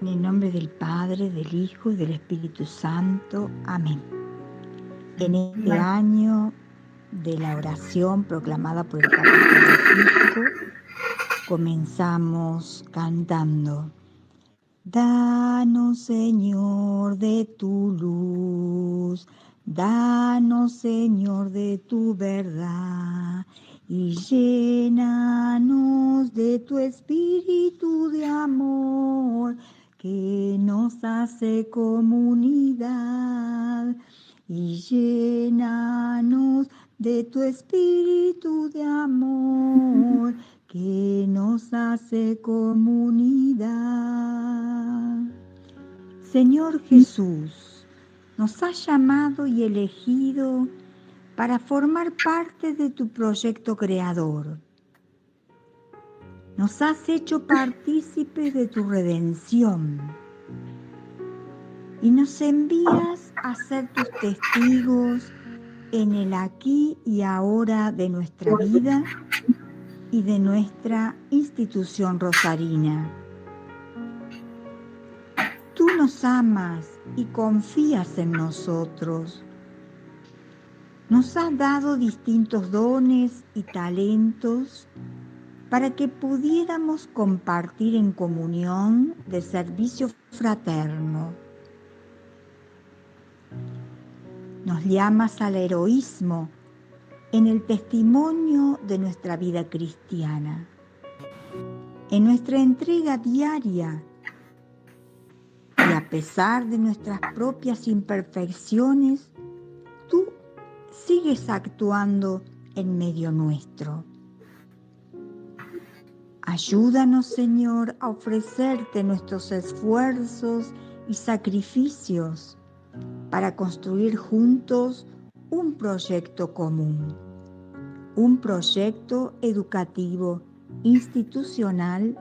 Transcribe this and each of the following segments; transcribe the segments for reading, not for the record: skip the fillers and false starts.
En el nombre del Padre, del Hijo y del Espíritu Santo. Amén. En este año de la oración proclamada por el Papa Francisco, comenzamos cantando: Danos, Señor, de tu luz, danos, Señor, de tu verdad, y llénanos de tu espíritu de amor, que nos hace comunidad. Y llénanos de tu espíritu de amor, que nos hace comunidad. Señor Jesús, nos has llamado y elegido para formar parte de tu proyecto creador. Nos has hecho partícipes de tu redención y nos envías a ser tus testigos en el aquí y ahora de nuestra vida y de nuestra institución rosarina. Tú nos amas y confías en nosotros. Nos has dado distintos dones y talentos para que pudiéramos compartir en comunión de servicio fraterno. Nos llamas al heroísmo en el testimonio de nuestra vida cristiana, en nuestra entrega diaria, y a pesar de nuestras propias imperfecciones, tú sigues actuando en medio nuestro. Ayúdanos, Señor, a ofrecerte nuestros esfuerzos y sacrificios para construir juntos un proyecto común, un proyecto educativo, institucional,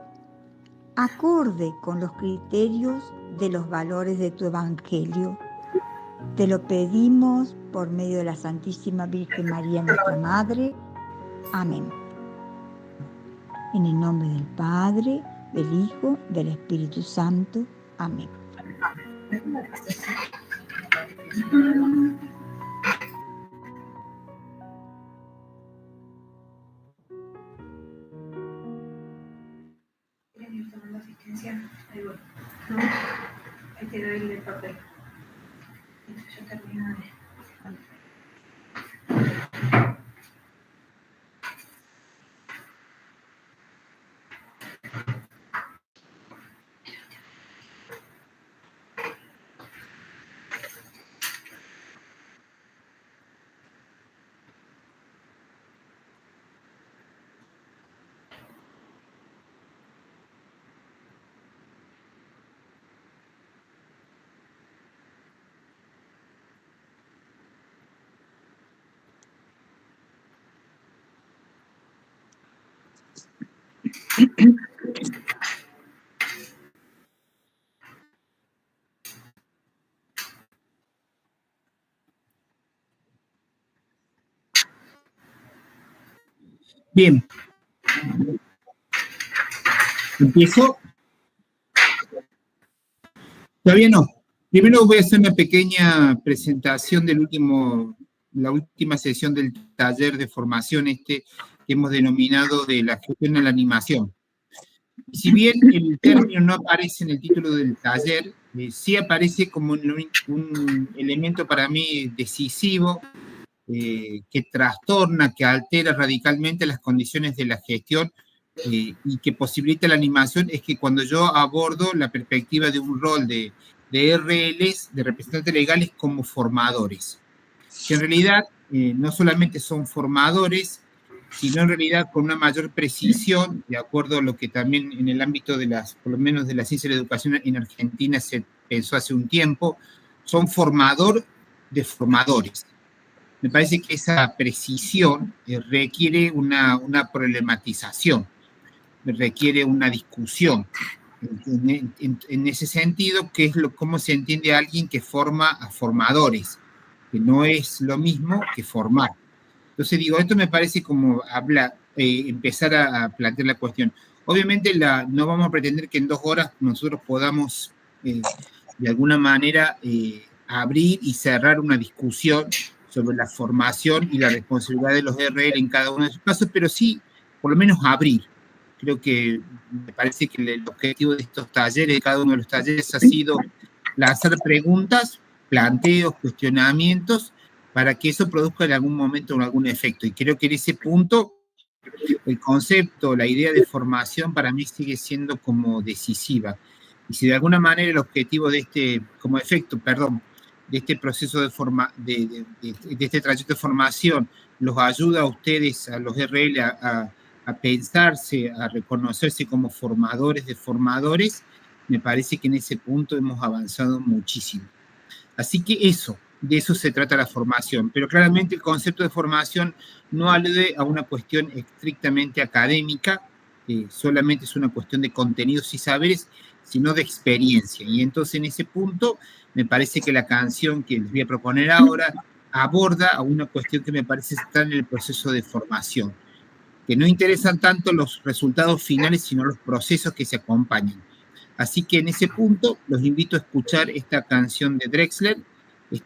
acorde con los criterios de los valores de tu Evangelio. Te lo pedimos por medio de la Santísima Virgen María, nuestra Madre. Amén. En el nombre del Padre, del Hijo, del Espíritu Santo. Amén. Ahí te doy el papel. Entonces yo termino de... Bien. ¿Empiezo? Todavía no. Primero voy a hacer una pequeña presentación la última sesión del taller de formación que hemos denominado de la gestión de la animación. Y si bien el término no aparece en el título del taller, sí aparece como un elemento para mí decisivo, que trastorna, que altera radicalmente las condiciones de la gestión y que posibilita la animación, es que cuando yo abordo la perspectiva de un rol de RLs, de representantes legales, como formadores, que en realidad no solamente son formadores, sino en realidad con una mayor precisión, de acuerdo a lo que también en el ámbito por lo menos de la ciencia de la educación en Argentina se pensó hace un tiempo, son formador de formadores. Me parece que esa precisión requiere una problematización, requiere una discusión. En ese sentido, ¿cómo se entiende a alguien que forma a formadores? Que no es lo mismo que formar. Entonces digo, esto me parece como empezar a plantear la cuestión. Obviamente no vamos a pretender que en 2 horas nosotros podamos de alguna manera abrir y cerrar una discusión sobre la formación y la responsabilidad de los RL en cada uno de sus casos, pero sí, por lo menos abrir. Creo que me parece que el objetivo de estos talleres, de cada uno de los talleres, ha sido lanzar preguntas, planteos, cuestionamientos, para que eso produzca en algún momento algún efecto. Y creo que en ese punto el concepto, la idea de formación para mí sigue siendo como decisiva. Y si de alguna manera el objetivo de este, como efecto, perdón, de este proceso de este trayecto de formación los ayuda a ustedes, a los RL, a pensarse, a reconocerse como formadores de formadores, me parece que en ese punto hemos avanzado muchísimo. Así que de eso se trata la formación, pero claramente el concepto de formación no alude a una cuestión estrictamente académica, solamente es una cuestión de contenidos y saberes, sino de experiencia. Y entonces en ese punto me parece que la canción que les voy a proponer ahora aborda a una cuestión que me parece estar en el proceso de formación, que no interesan tanto los resultados finales, sino los procesos que se acompañan. Así que en ese punto los invito a escuchar esta canción de Drexler.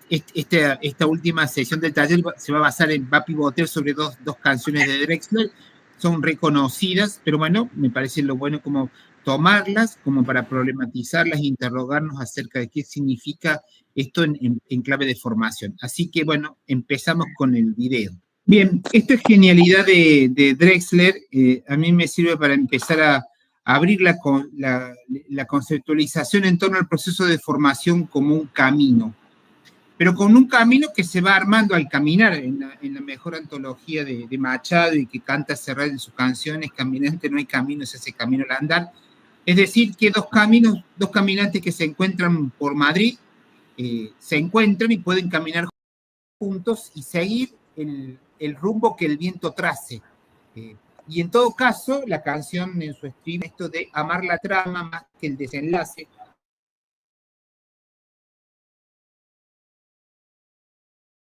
Esta última sesión del taller va a pivotear sobre dos canciones de Drexler. Son reconocidas, pero bueno, me parece lo bueno como tomarlas, como para problematizarlas e interrogarnos acerca de qué significa esto en clave de formación. Así que bueno, empezamos con el video. Bien, esta genialidad de Drexler a mí me sirve para empezar a abrir la conceptualización en torno al proceso de formación como un camino, pero con un camino que se va armando al caminar, en la mejor antología de Machado y que canta Serrat en sus canciones, caminante no hay camino, se hace camino al andar. Es decir, que dos caminantes que se encuentran por Madrid, se encuentran y pueden caminar juntos y seguir el rumbo que el viento trace. Y en todo caso, la canción en su estribillo, esto de amar la trama más que el desenlace,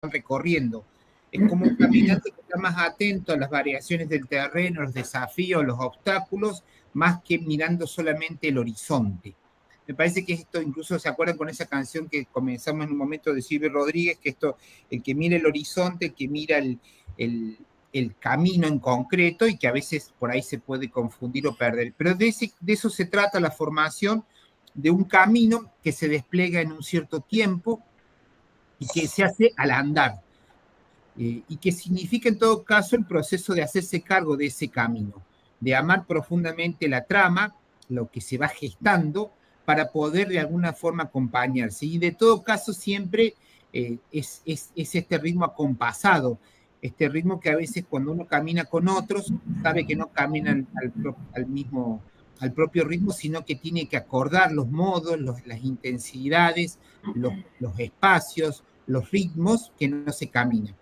recorriendo. Es como un caminante que está más atento a las variaciones del terreno, los desafíos, los obstáculos, más que mirando solamente el horizonte. Me parece que esto, incluso se acuerdan con esa canción que comenzamos en un momento de Silvio Rodríguez, que esto, el que mira el horizonte, el que mira el camino en concreto y que a veces por ahí se puede confundir o perder. Pero de eso se trata la formación, de un camino que se despliega en un cierto tiempo y que se hace al andar. Y que significa en todo caso el proceso de hacerse cargo de ese camino, de amar profundamente la trama, lo que se va gestando, para poder de alguna forma acompañarse. Y de todo caso siempre es este ritmo acompasado, este ritmo que a veces cuando uno camina con otros, sabe que no caminan al propio ritmo, sino que tiene que acordar los modos, las intensidades, los espacios, los ritmos que no se caminan.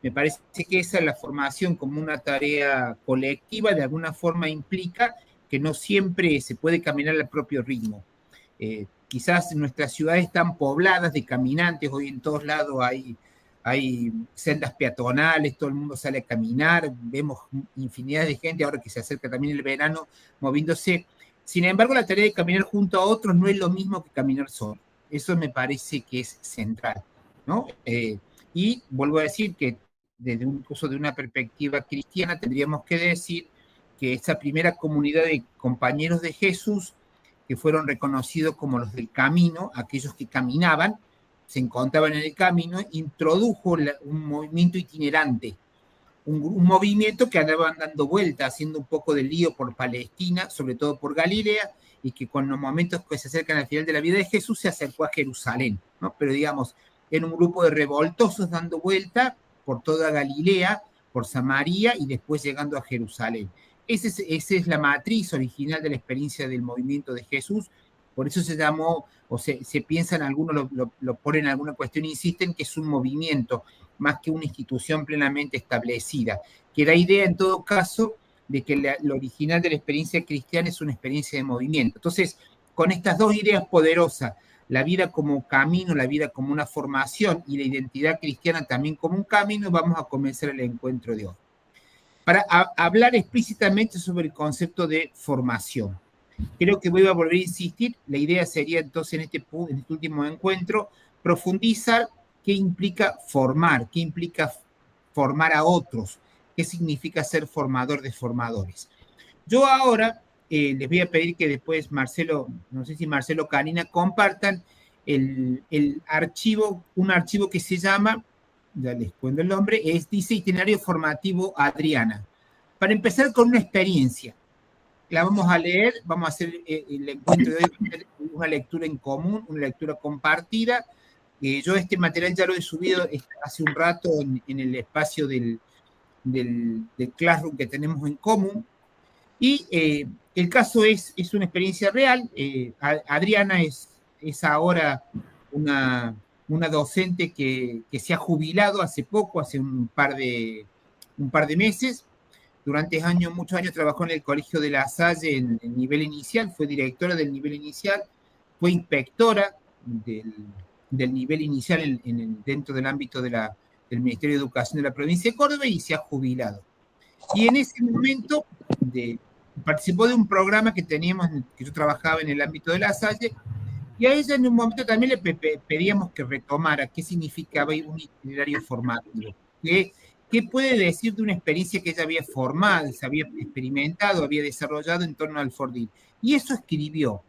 Me parece que esa es la formación como una tarea colectiva, de alguna forma implica que no siempre se puede caminar al propio ritmo. Quizás nuestras ciudades están pobladas de caminantes, hoy en todos lados hay sendas peatonales, todo el mundo sale a caminar, vemos infinidad de gente, ahora que se acerca también el verano, moviéndose. Sin embargo, la tarea de caminar junto a otros no es lo mismo que caminar solo. Eso me parece que es central, ¿no? Y vuelvo a decir que desde incluso de una perspectiva cristiana tendríamos que decir que esa primera comunidad de compañeros de Jesús, que fueron reconocidos como los del camino, aquellos que caminaban, se encontraban en el camino, introdujo un movimiento itinerante, un movimiento que andaban dando vueltas, haciendo un poco de lío por Palestina, sobre todo por Galilea, y que con los momentos que se acercan al final de la vida de Jesús se acercó a Jerusalén, ¿no? Pero digamos, en un grupo de revoltosos dando vuelta por toda Galilea, por Samaria y después llegando a Jerusalén. Esa es la matriz original de la experiencia del movimiento de Jesús, por eso se llamó, o se piensan, algunos lo ponen en alguna cuestión, insisten que es un movimiento más que una institución plenamente establecida, que da idea en todo caso de que lo original de la experiencia cristiana es una experiencia de movimiento. Entonces, con estas dos ideas poderosas, la vida como camino, la vida como una formación y la identidad cristiana también como un camino, vamos a comenzar el encuentro de hoy. para hablar explícitamente sobre el concepto de formación. Creo que voy a volver a insistir, la idea sería entonces en este último encuentro profundizar qué implica formar, qué implica formar a otros, qué significa ser formador de formadores. Yo ahora les voy a pedir que después Marcelo, no sé si Marcelo Canina, compartan el archivo, un archivo que se llama, ya les cuento el nombre, dice Itinerario Formativo Adriana. Para empezar con una experiencia. La vamos a leer, vamos a hacer el encuentro de hoy, una lectura en común, una lectura compartida. Yo este material ya lo he subido hace un rato en el espacio del Classroom que tenemos en común. Y el caso es una experiencia real. Adriana es ahora una docente que se ha jubilado hace poco, hace un par de meses. Durante muchos años trabajó en el Colegio de La Salle en el nivel inicial, fue directora del nivel inicial, fue inspectora del nivel inicial dentro del ámbito del Ministerio de Educación de la provincia de Córdoba y se ha jubilado. Y en ese momento participó de un programa que teníamos, que yo trabajaba en el ámbito de La Salle, y a ella en un momento también le pedíamos que retomara qué significaba un itinerario formativo. ¿Qué puede decir de una experiencia que ella había formado, se había experimentado, había desarrollado en torno al Fordil? Y eso escribió.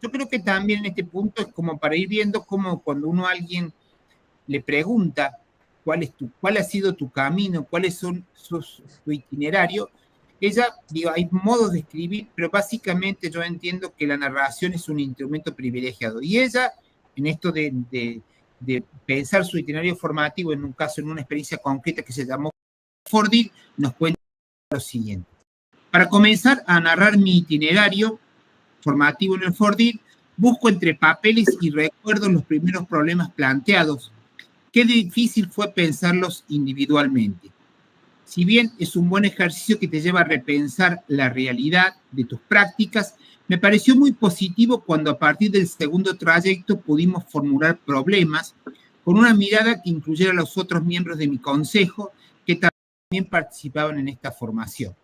Yo creo que también en este punto es como para ir viendo cómo cuando uno a alguien le pregunta cuál ha sido tu camino, cuáles son tu itinerario, ella, digo, hay modos de escribir, pero básicamente yo entiendo que la narración es un instrumento privilegiado. Y ella, en esto de pensar su itinerario formativo, en un caso, en una experiencia concreta que se llamó Fordil, nos cuenta lo siguiente. Para comenzar a narrar mi itinerario formativo en el Fordil, busco entre papeles y recuerdos los primeros problemas planteados. Qué difícil fue pensarlos individualmente. Si bien es un buen ejercicio que te lleva a repensar la realidad de tus prácticas, me pareció muy positivo cuando a partir del segundo trayecto pudimos formular problemas con una mirada que incluyera a los otros miembros de mi consejo que también participaban en esta formación.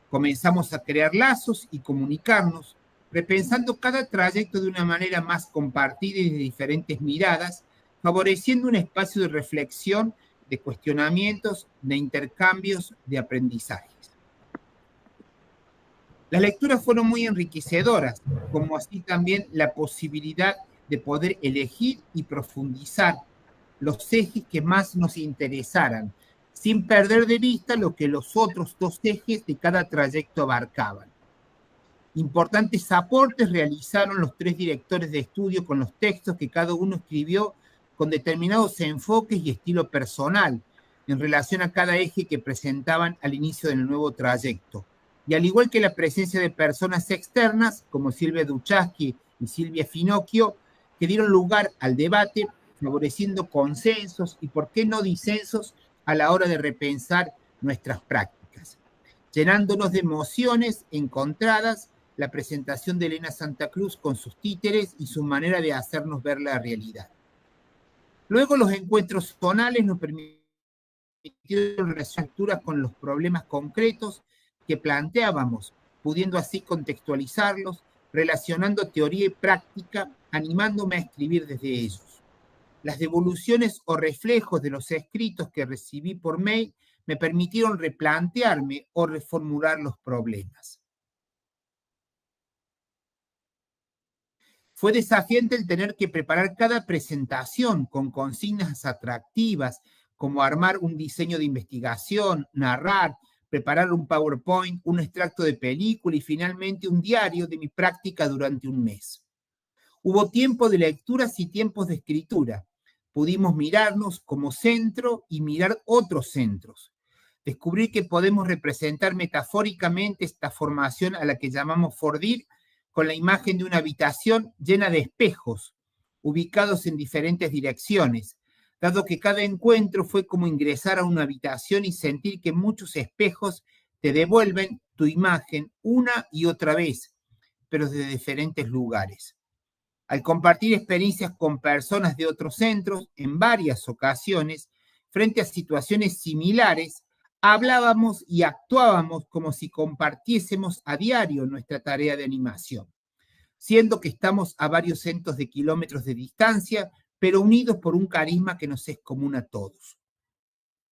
Comenzamos a crear lazos y comunicarnos, repensando cada trayecto de una manera más compartida y de diferentes miradas, favoreciendo un espacio de reflexión, de cuestionamientos, de intercambios, de aprendizajes. Las lecturas fueron muy enriquecedoras, como así también la posibilidad de poder elegir y profundizar los ejes que más nos interesaran, sin perder de vista lo que los otros dos ejes de cada trayecto abarcaban. Importantes aportes realizaron los tres directores de estudio con los textos que cada uno escribió con determinados enfoques y estilo personal en relación a cada eje que presentaban al inicio del nuevo trayecto. Y al igual que la presencia de personas externas, como Silvia Duchaski y Silvia Finocchio, que dieron lugar al debate, favoreciendo consensos y, por qué no, disensos a la hora de repensar nuestras prácticas. Llenándonos de emociones encontradas, la presentación de Elena Santa Cruz con sus títeres y su manera de hacernos ver la realidad. Luego los encuentros tonales nos permitieron resolver con los problemas concretos que planteábamos, pudiendo así contextualizarlos, relacionando teoría y práctica, animándome a escribir desde ellos. Las devoluciones o reflejos de los escritos que recibí por mail me permitieron replantearme o reformular los problemas. Fue desafiante el tener que preparar cada presentación con consignas atractivas, como armar un diseño de investigación, narrar, preparar un PowerPoint, un extracto de película y finalmente un diario de mi práctica durante un mes. Hubo tiempo de lecturas y tiempos de escritura. Pudimos mirarnos como centro y mirar otros centros. Descubrir que podemos representar metafóricamente esta formación a la que llamamos Fordil con la imagen de una habitación llena de espejos, ubicados en diferentes direcciones, dado que cada encuentro fue como ingresar a una habitación y sentir que muchos espejos te devuelven tu imagen una y otra vez, pero desde diferentes lugares. Al compartir experiencias con personas de otros centros en varias ocasiones, frente a situaciones similares, hablábamos y actuábamos como si compartiésemos a diario nuestra tarea de animación, siendo que estamos a varios cientos de kilómetros de distancia, pero unidos por un carisma que nos es común a todos.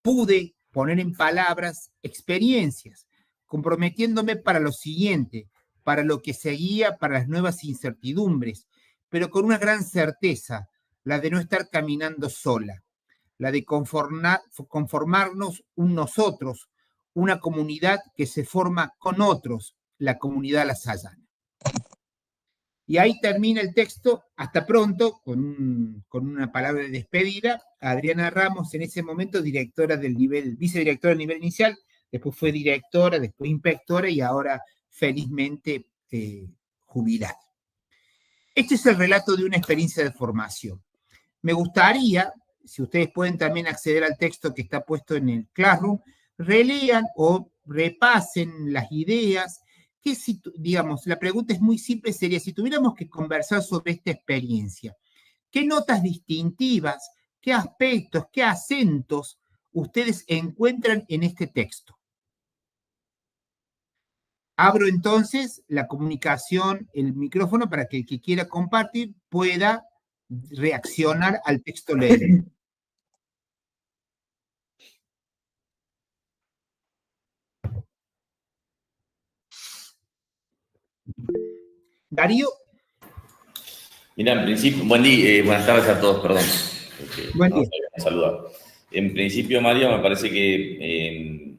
Pude poner en palabras experiencias, comprometiéndome para lo siguiente, para lo que seguía, para las nuevas incertidumbres, pero con una gran certeza, la de no estar caminando sola, la de conformarnos un nosotros, una comunidad que se forma con otros, la comunidad La Sayana. Y ahí termina el texto, hasta pronto, con una palabra de despedida. Adriana Ramos, en ese momento vicedirectora del nivel inicial, después fue directora, después inspectora y ahora felizmente jubilada. Este es el relato de una experiencia de formación. Me gustaría, si ustedes pueden también acceder al texto que está puesto en el Classroom, relean o repasen las ideas, que si, digamos, la pregunta es muy simple, sería, si tuviéramos que conversar sobre esta experiencia, ¿qué notas distintivas, qué aspectos, qué acentos ustedes encuentran en este texto? Abro entonces la comunicación, el micrófono, para que el que quiera compartir pueda reaccionar al texto leído. Darío. Mira, en principio, buen día, buenas tardes a todos, perdón. Buen día. Saludar. En principio, Mario, me parece que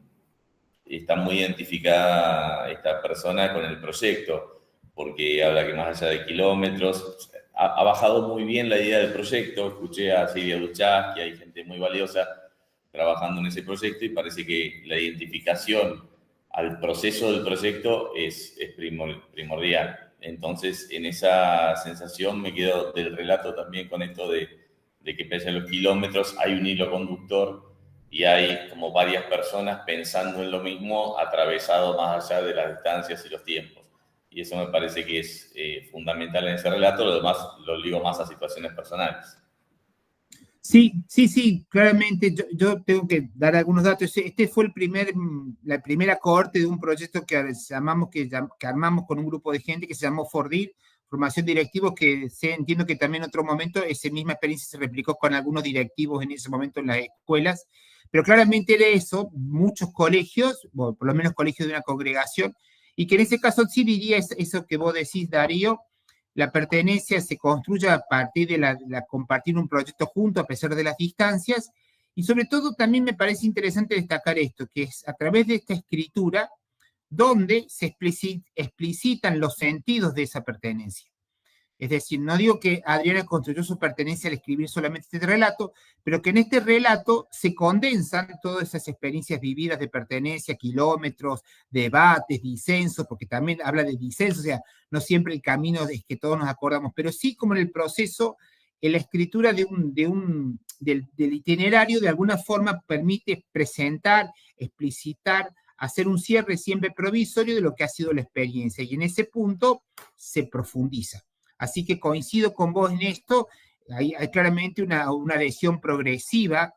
está muy identificada esta persona con el proyecto, porque habla que más allá de kilómetros, ha bajado muy bien la idea del proyecto. Escuché a Silvia Duchas, que hay gente muy valiosa trabajando en ese proyecto, y parece que la identificación al proceso del proyecto es primordial. Entonces, en esa sensación me quedo del relato también con esto de que pese a los kilómetros hay un hilo conductor y hay como varias personas pensando en lo mismo, atravesado más allá de las distancias y los tiempos. Y eso me parece que es fundamental en ese relato. Lo demás lo ligo más a situaciones personales. Sí, claramente yo tengo que dar algunos datos. Este fue la primera cohorte de un proyecto que armamos con un grupo de gente que se llamó FORDIR, Formación Directivos, que entiendo que también en otro momento esa misma experiencia se replicó con algunos directivos en ese momento en las escuelas, pero claramente era eso, muchos colegios, bueno, por lo menos colegios de una congregación, y que en ese caso sí diría eso que vos decís, Darío. La pertenencia se construye a partir de la compartir un proyecto junto a pesar de las distancias, y sobre todo también me parece interesante destacar esto, que es a través de esta escritura donde se explicitan los sentidos de esa pertenencia. Es decir, no digo que Adriana construyó su pertenencia al escribir solamente este relato, pero que en este relato se condensan todas esas experiencias vividas de pertenencia, kilómetros, debates, disensos, porque también habla de disensos, o sea, no siempre el camino es que todos nos acordamos, pero sí como en el proceso, en la escritura del itinerario de alguna forma permite presentar, explicitar, hacer un cierre siempre provisorio de lo que ha sido la experiencia, y en ese punto se profundiza. Así que coincido con vos en esto, hay claramente una adhesión progresiva,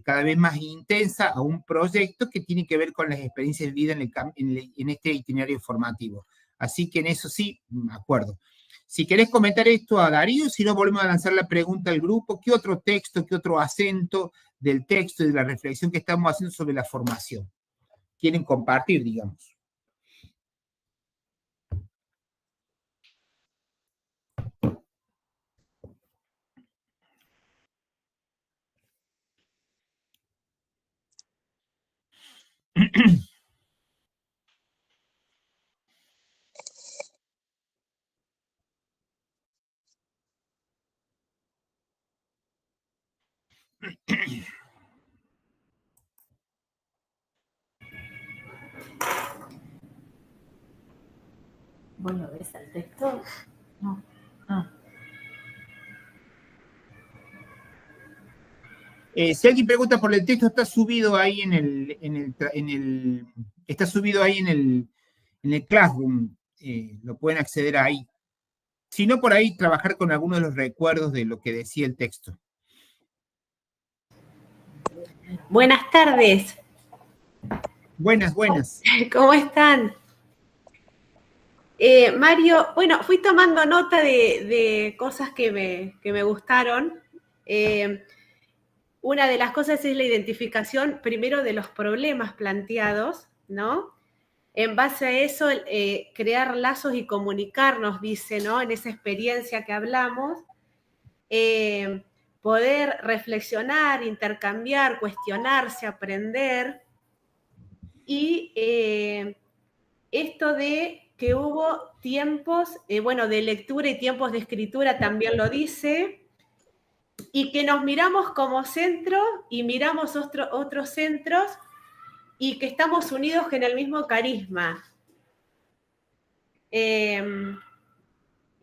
cada vez más intensa a un proyecto que tiene que ver con las experiencias vividas en este itinerario formativo. Así que en eso sí, me acuerdo. Si querés comentar esto a Darío, si no volvemos a lanzar la pregunta al grupo, ¿qué otro texto, qué otro acento del texto y de la reflexión que estamos haciendo sobre la formación quieren compartir, digamos? ¿Vos lo ves al texto? No. Ah. Si alguien pregunta por el texto, está subido ahí está subido ahí en el Classroom, lo pueden acceder ahí. Si no, por ahí trabajar con algunos de los recuerdos de lo que decía el texto. Buenas tardes. Buenas, buenas. ¿Cómo están? Mario, bueno, fui tomando nota de cosas que me gustaron. Una de las cosas es la identificación primero de los problemas planteados, ¿no? En base a eso, crear lazos y comunicarnos, dice, ¿no? En esa experiencia que hablamos, poder reflexionar, intercambiar, cuestionarse, aprender. Y esto de que hubo tiempos, de lectura y tiempos de escritura también lo dice, y que nos miramos como centro y miramos otros centros y que estamos unidos en el mismo carisma. Y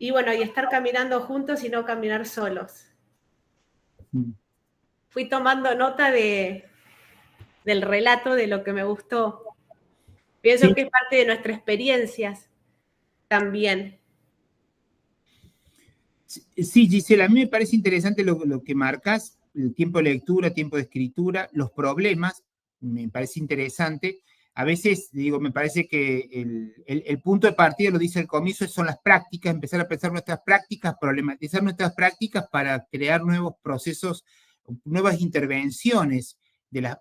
estar caminando juntos y no caminar solos. Fui tomando nota del relato de lo que me gustó. Pienso que es parte de nuestras experiencias también. Sí, Gisela, a mí me parece interesante lo que marcas, el tiempo de lectura, tiempo de escritura, los problemas, me parece interesante. A veces, digo, me parece que el punto de partida, lo dice al comienzo, son las prácticas, empezar a pensar nuestras prácticas, problematizar nuestras prácticas para crear nuevos procesos, nuevas intervenciones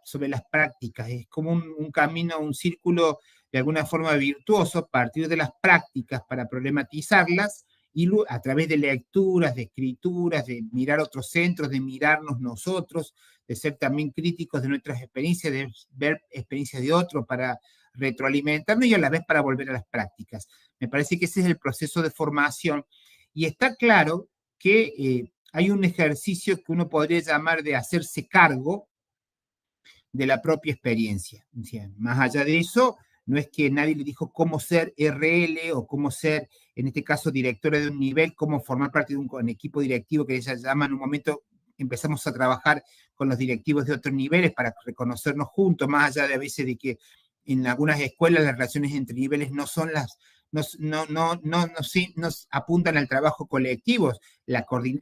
sobre las prácticas. Es como un camino, un círculo de alguna forma virtuoso, a partir de las prácticas para problematizarlas, y a través de lecturas, de escrituras, de mirar otros centros, de mirarnos nosotros, de ser también críticos de nuestras experiencias, de ver experiencias de otros para retroalimentarnos y a la vez para volver a las prácticas. Me parece que ese es el proceso de formación y está claro que hay un ejercicio que uno podría llamar de hacerse cargo de la propia experiencia. Más allá de eso, no es que nadie le dijo cómo ser RL o cómo ser, en este caso, directora de un nivel, cómo formar parte de un equipo directivo que ella llama. En un momento empezamos a trabajar con los directivos de otros niveles para reconocernos juntos, más allá de a veces de que en algunas escuelas las relaciones entre niveles no son nos apuntan al trabajo colectivo.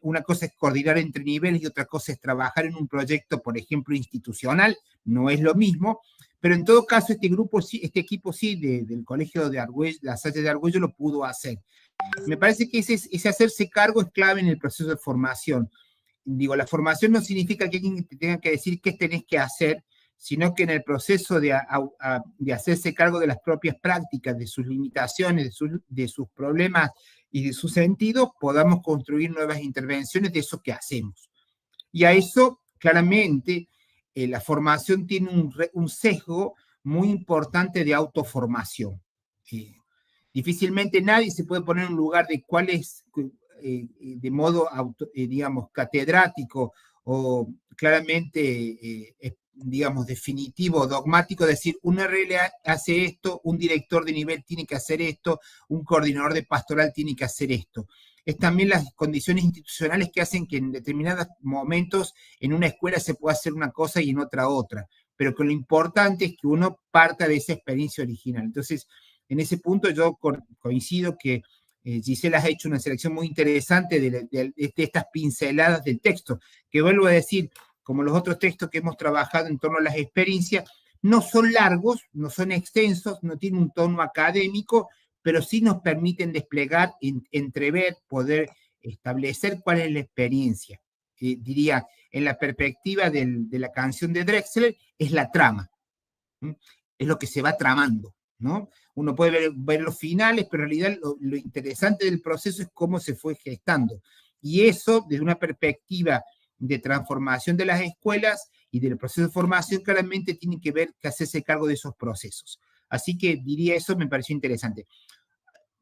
Una cosa es coordinar entre niveles y otra cosa es trabajar en un proyecto, por ejemplo, institucional, no es lo mismo, pero en todo caso este equipo sí del Colegio de Argüello, La Salle de Argüello lo pudo hacer. Me parece que ese hacerse cargo es clave en el proceso de formación. Digo, la formación no significa que alguien te tenga que decir qué tenés que hacer, sino que en el proceso de hacerse cargo de las propias prácticas, de sus limitaciones, de sus problemas y de sus sentidos, podamos construir nuevas intervenciones de eso que hacemos. Y a eso, claramente, la formación tiene un sesgo muy importante de autoformación. Difícilmente nadie se puede poner en un lugar de cuál es, de modo, digamos, catedrático o claramente, digamos, definitivo, dogmático, decir, un RL hace esto, un director de nivel tiene que hacer esto, un coordinador de pastoral tiene que hacer esto. Es también las condiciones institucionales que hacen que en determinados momentos en una escuela se pueda hacer una cosa y en otra. Pero que lo importante es que uno parta de esa experiencia original. Entonces, en ese punto yo coincido que Gisela ha hecho una selección muy interesante de estas pinceladas del texto, que vuelvo a decir, como los otros textos que hemos trabajado en torno a las experiencias, no son largos, no son extensos, no tienen un tono académico, pero sí nos permiten desplegar, entrever, poder establecer cuál es la experiencia. Diría, en la perspectiva de la canción de Drexler, es la trama, es lo que se va tramando, ¿no? Uno puede ver los finales, pero en realidad lo interesante del proceso es cómo se fue gestando. Y eso, desde una perspectiva de transformación de las escuelas y del proceso de formación, claramente tiene que ver que hacerse cargo de esos procesos. Así que diría eso, me pareció interesante.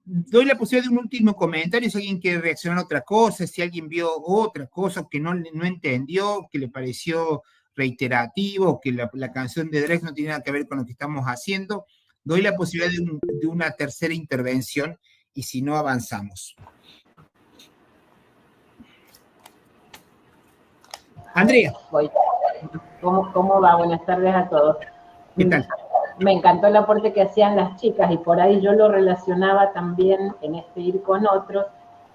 Doy la posibilidad de un último comentario, si alguien quiere reaccionar a otra cosa, si alguien vio otra cosa que no entendió, que le pareció reiterativo, que la canción de Drexler no tiene nada que ver con lo que estamos haciendo. Doy la posibilidad de una tercera intervención y si no, avanzamos. Andrea. ¿Cómo va? Buenas tardes a todos. ¿Qué tal? Me encantó el aporte que hacían las chicas y por ahí yo lo relacionaba también en este ir con otros,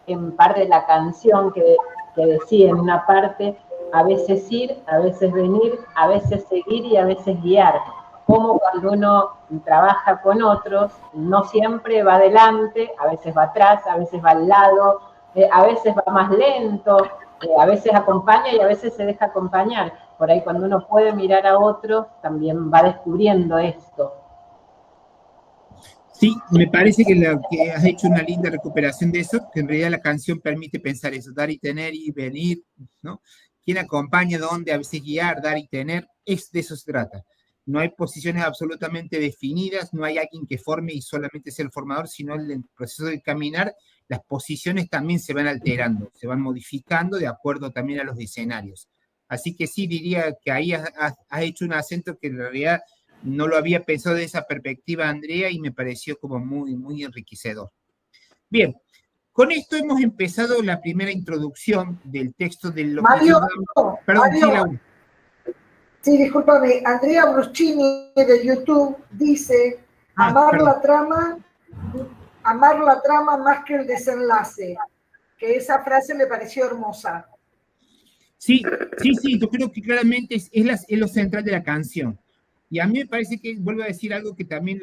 en parte de la canción que decía en una parte, a veces ir, a veces venir, a veces seguir y a veces guiar. cómo cuando uno trabaja con otros, no siempre va adelante, a veces va atrás, a veces va al lado, a veces va más lento, a veces acompaña y a veces se deja acompañar. Por ahí cuando uno puede mirar a otros, también va descubriendo esto. Sí, me parece que has hecho una linda recuperación de eso, que en realidad la canción permite pensar eso, dar y tener y venir, ¿no? ¿Quién acompaña, dónde, a veces guiar, dar y tener? De eso se trata. No hay posiciones absolutamente definidas, no hay alguien que forme y solamente sea el formador, sino en el proceso de caminar, las posiciones también se van alterando, se van modificando de acuerdo también a los escenarios. Así que sí, diría que ahí has hecho un acento que en realidad no lo había pensado de esa perspectiva, Andrea, y me pareció como muy, muy enriquecedor. Bien, con esto hemos empezado la primera introducción del texto de lo Mario, que yo... Perdón, Mario, sí, Laura. Sí, discúlpame, Andrea Bruscini de YouTube dice, amar la trama más que el desenlace, que esa frase me pareció hermosa. Sí, yo creo que claramente es lo central de la canción. Y a mí me parece que, vuelvo a decir algo que también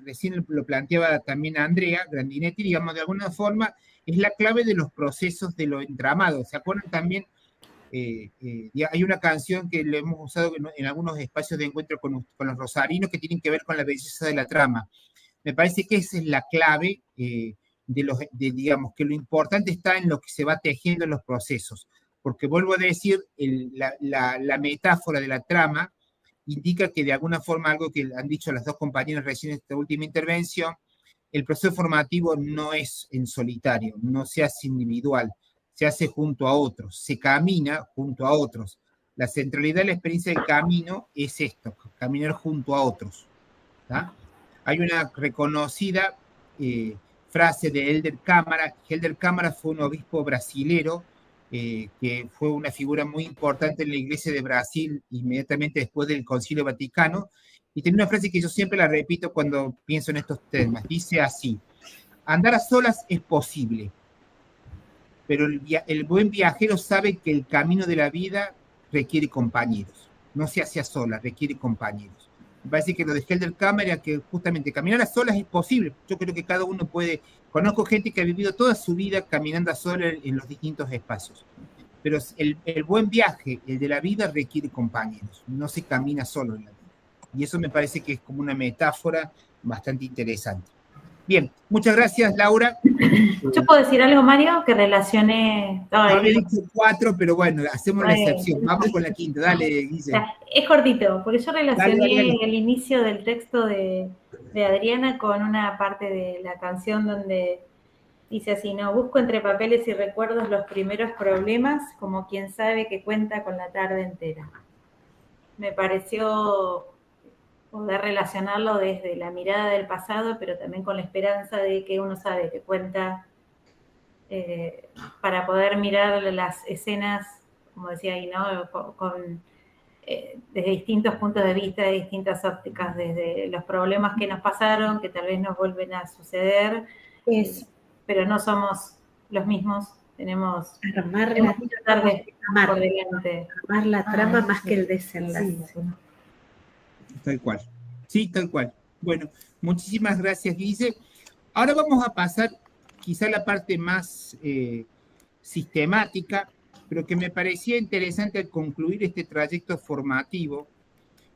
recién lo planteaba también Andrea Grandinetti, digamos, de alguna forma, es la clave de los procesos de lo entramado. ¿Se acuerdan también? Hay una canción que lo hemos usado en algunos espacios de encuentro con los rosarinos que tienen que ver con la belleza de la trama. Me parece que esa es la clave digamos, que lo importante está en lo que se va tejiendo en los procesos. Porque vuelvo a decir, la metáfora de la trama indica que de alguna forma, algo que han dicho las dos compañeras recién en esta última intervención, el proceso formativo no es en solitario, no se hace individual, se hace junto a otros, se camina junto a otros. La centralidad de la experiencia del camino es esto, caminar junto a otros. ¿tá? Hay una reconocida frase de Helder Câmara. Helder Câmara fue un obispo brasilero que fue una figura muy importante en la Iglesia de Brasil inmediatamente después del Concilio Vaticano, y tiene una frase que yo siempre la repito cuando pienso en estos temas. Dice así: andar a solas es posible, pero el buen viajero sabe que el camino de la vida requiere compañeros. No se hace a solas, requiere compañeros. Me parece que lo de Helder Câmara, que justamente caminar a solas es posible. Yo creo que cada uno puede... Conozco gente que ha vivido toda su vida caminando a solas en los distintos espacios. Pero el buen viaje, el de la vida, requiere compañeros. No se camina solo en la vida. Y eso me parece que es como una metáfora bastante interesante. Bien, muchas gracias, Laura. ¿Yo puedo decir algo, Mario, que relacione? No había dicho 4, pero bueno, hacemos la excepción. Vamos con la quinta. Dale, Guille. Es cortito, porque yo relacioné dale. el inicio del texto de Adriana con una parte de la canción donde dice así, ¿no? Busco entre papeles y recuerdos los primeros problemas, como quien sabe que cuenta con la tarde entera. Me pareció poder relacionarlo desde la mirada del pasado, pero también con la esperanza de que uno sabe que cuenta para poder mirar las escenas, como decía ahí, ¿no? Desde distintos puntos de vista, de distintas ópticas, desde los problemas que nos pasaron, que tal vez nos vuelven a suceder, pero no somos los mismos, tenemos que tratar de por delante. Armar la trama más que el desenlace. Sí. Tal cual. Sí, tal cual. Bueno, muchísimas gracias, Guille. Ahora vamos a pasar quizá a la parte más sistemática, pero que me parecía interesante al concluir este trayecto formativo,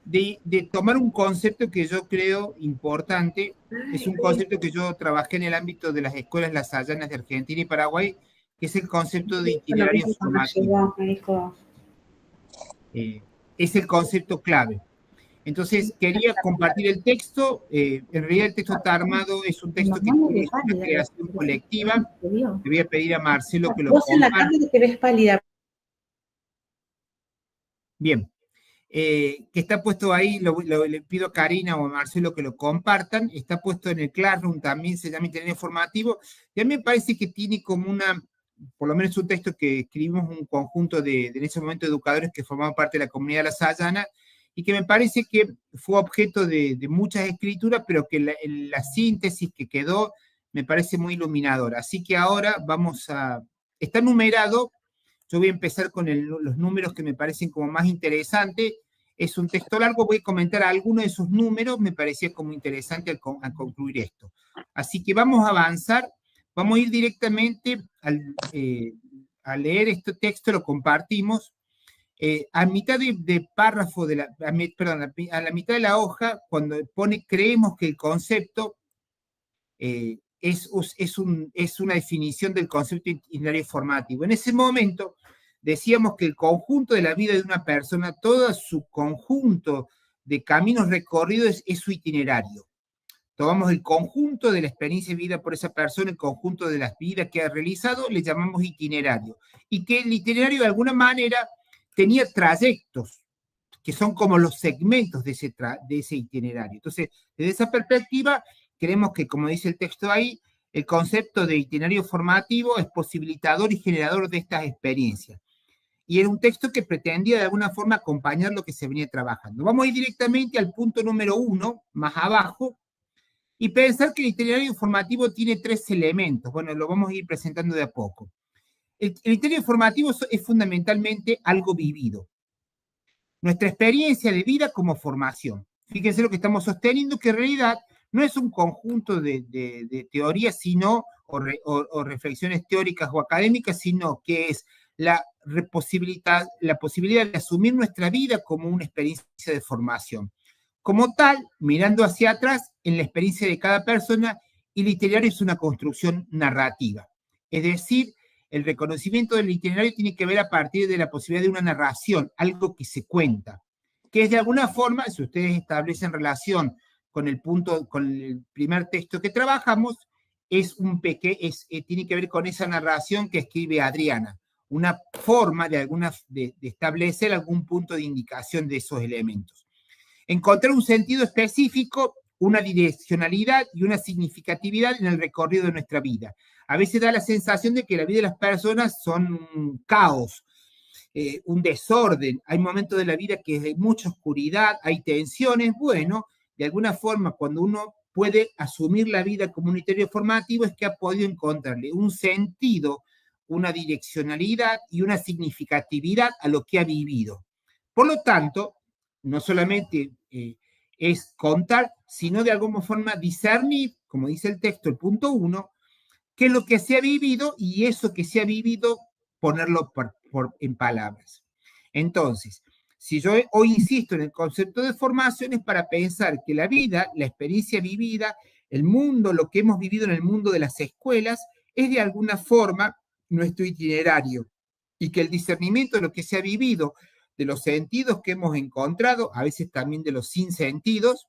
de tomar un concepto que yo creo importante. Es un concepto que yo trabajé en el ámbito de las escuelas lasallanas de Argentina y Paraguay, que es el concepto de itinerario formativo. Es el concepto clave. Entonces, quería compartir el texto. En realidad, el texto está armado, es un texto que es una creación colectiva. Le voy a pedir a Marcelo que lo comparta. Vos en la cámara te ves pálida. Bien. Que está puesto ahí, le pido a Karina o a Marcelo que lo compartan. Está puesto en el Classroom, también se llama Itinerario Formativo. Y a mí me parece que tiene como por lo menos un texto que escribimos un conjunto en ese momento, educadores que formaban parte de la comunidad lasallana, y que me parece que fue objeto de muchas escrituras, pero que la síntesis que quedó me parece muy iluminadora. Así que ahora está numerado. Yo voy a empezar con los números que me parecen como más interesantes. Es un texto largo, voy a comentar algunos de esos números, me parecía como interesante al concluir esto. Así que vamos a avanzar, vamos a ir directamente a leer este texto, lo compartimos. A mitad de párrafo, a la mitad de la hoja, cuando pone creemos que el concepto es una definición del concepto itinerario formativo. En ese momento decíamos que el conjunto de la vida de una persona, todo su conjunto de caminos recorridos es su itinerario. Tomamos el conjunto de la experiencia de vida por esa persona, el conjunto de las vidas que ha realizado, le llamamos itinerario. Y que el itinerario de alguna manera tenía trayectos, que son como los segmentos de ese itinerario. Entonces, desde esa perspectiva, creemos que, como dice el texto ahí, el concepto de itinerario formativo es posibilitador y generador de estas experiencias. Y era un texto que pretendía de alguna forma acompañar lo que se venía trabajando. Vamos a ir directamente al punto número 1, más abajo, y pensar que el itinerario formativo tiene 3 elementos. Bueno, lo vamos a ir presentando de a poco. El itinerario formativo es fundamentalmente algo vivido. Nuestra experiencia de vida como formación. Fíjense lo que estamos sosteniendo, que en realidad no es un conjunto de teorías o reflexiones teóricas o académicas, sino que es la posibilidad de asumir nuestra vida como una experiencia de formación. Como tal, mirando hacia atrás en la experiencia de cada persona, el itinerario es una construcción narrativa. Es decir, el reconocimiento del itinerario tiene que ver a partir de la posibilidad de una narración, algo que se cuenta, que es de alguna forma, si ustedes establecen relación con el primer texto que trabajamos, tiene que ver con esa narración que escribe Adriana, una forma de establecer algún punto de indicación de esos elementos. Encontrar un sentido específico, una direccionalidad y una significatividad en el recorrido de nuestra vida. A veces da la sensación de que la vida de las personas son un caos, un desorden. Hay momentos de la vida que es de mucha oscuridad, hay tensiones. Bueno, de alguna forma, cuando uno puede asumir la vida como un itinerario formativo, es que ha podido encontrarle un sentido, una direccionalidad y una significatividad a lo que ha vivido. Por lo tanto, no solamente es contar, sino de alguna forma discernir, como dice el texto, el punto 1, qué es lo que se ha vivido y eso que se ha vivido, ponerlo en palabras. Entonces, si yo hoy insisto en el concepto de formación, es para pensar que la vida, la experiencia vivida, el mundo, lo que hemos vivido en el mundo de las escuelas, es de alguna forma nuestro itinerario y que el discernimiento de lo que se ha vivido, de los sentidos que hemos encontrado, a veces también de los sinsentidos,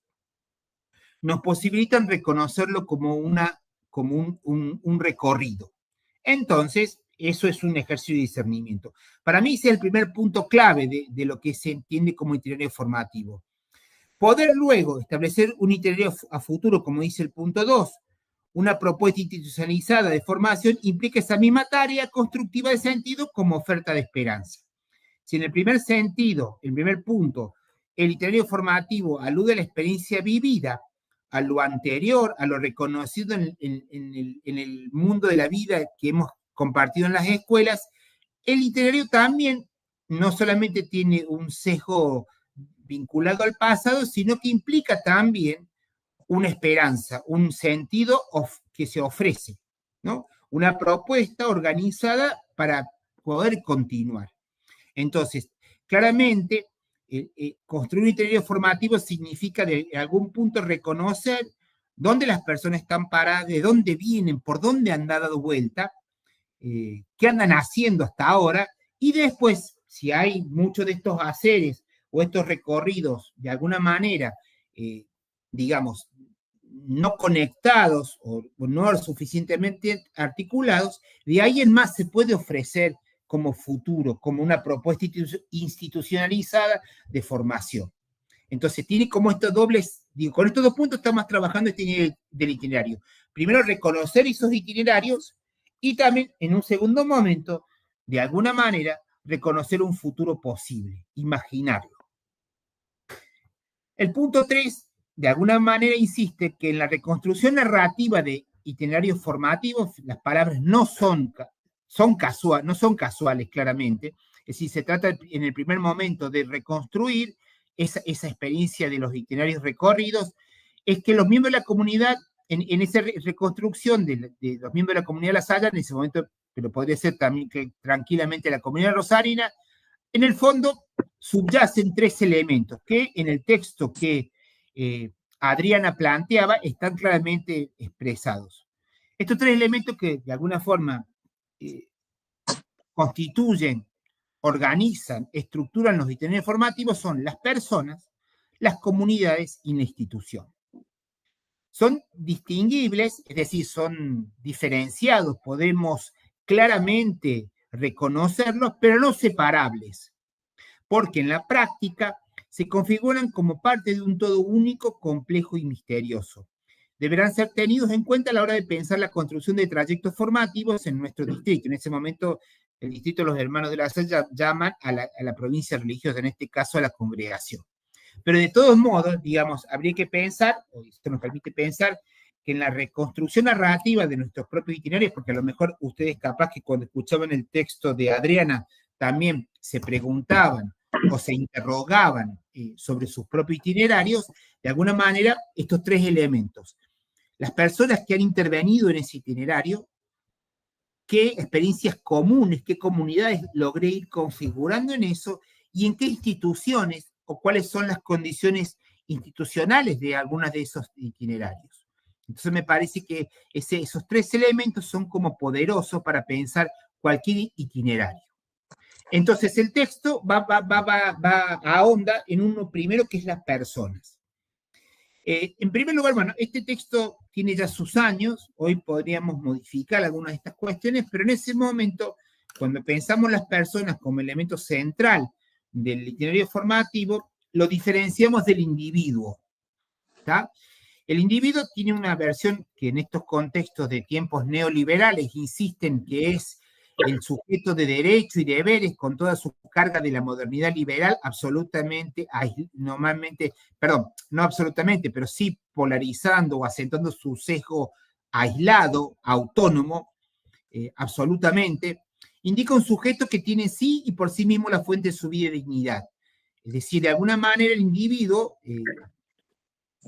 nos posibilitan reconocerlo como un recorrido. Entonces, eso es un ejercicio de discernimiento. Para mí ese es el primer punto clave de lo que se entiende como itinerario formativo. Poder luego establecer un itinerario a futuro, como dice el punto 2, una propuesta institucionalizada de formación implica esa misma tarea constructiva de sentido como oferta de esperanza. Si en el primer sentido, el primer punto, el itinerario formativo alude a la experiencia vivida, a lo anterior, a lo reconocido en el mundo de la vida que hemos compartido en las escuelas, el itinerario también no solamente tiene un sesgo vinculado al pasado, sino que implica también una esperanza, un sentido que se ofrece, ¿no? Una propuesta organizada para poder continuar. Entonces, claramente, construir un itinerario formativo significa de algún punto reconocer dónde las personas están paradas, de dónde vienen, por dónde han dado vuelta, qué andan haciendo hasta ahora, y después, si hay muchos de estos haceres o estos recorridos de alguna manera, digamos, no conectados o no suficientemente articulados, de ahí en más se puede ofrecer como futuro, como una propuesta institucionalizada de formación. Entonces, tiene como estos dobles, con estos 2 puntos estamos trabajando del itinerario. Primero, reconocer esos itinerarios y también, en un segundo momento, de alguna manera, reconocer un futuro posible, imaginarlo. El punto 3, de alguna manera, insiste que en la reconstrucción narrativa de itinerarios formativos, las palabras no son casuales, claramente. Es decir, se trata en el primer momento de reconstruir esa experiencia de los itinerarios recorridos, es que los miembros de la comunidad, en esa reconstrucción de los miembros de la comunidad de La Salle, en ese momento, pero podría ser también que tranquilamente la comunidad rosarina, en el fondo subyacen 3 elementos que en el texto que Adriana planteaba están claramente expresados. Estos 3 elementos que de alguna forma constituyen, organizan, estructuran los itinerarios formativos son las personas, las comunidades y la institución. Son distinguibles, es decir, son diferenciados, podemos claramente reconocerlos, pero no separables, porque en la práctica se configuran como parte de un todo único, complejo y misterioso. Deberán ser tenidos en cuenta a la hora de pensar la construcción de trayectos formativos en nuestro distrito. En ese momento, el distrito de los Hermanos de la Salle llaman a la provincia religiosa, en este caso a la congregación. Pero de todos modos, digamos, habría que pensar, o esto nos permite pensar, que en la reconstrucción narrativa de nuestros propios itinerarios, porque a lo mejor ustedes capaz que cuando escuchaban el texto de Adriana también se preguntaban o se interrogaban sobre sus propios itinerarios, de alguna manera estos 3 elementos. Las personas que han intervenido en ese itinerario, qué experiencias comunes, qué comunidades logré ir configurando en eso y en qué instituciones o cuáles son las condiciones institucionales de algunas de esos itinerarios. Entonces me parece que esos 3 elementos son como poderosos para pensar cualquier itinerario. Entonces el texto va a onda en uno primero que es las personas. En primer lugar, bueno, este texto tiene ya sus años, hoy podríamos modificar algunas de estas cuestiones, pero en ese momento, cuando pensamos las personas como elemento central del itinerario formativo, lo diferenciamos del individuo, ¿tá? El individuo tiene una versión que en estos contextos de tiempos neoliberales insisten que es el sujeto de derechos y deberes con toda su carga de la modernidad liberal, absolutamente, normalmente, perdón, no absolutamente, pero sí polarizando o acentuando su sesgo aislado, autónomo, absolutamente, indica un sujeto que tiene en sí y por sí mismo la fuente de su vida y dignidad. Es decir, de alguna manera el individuo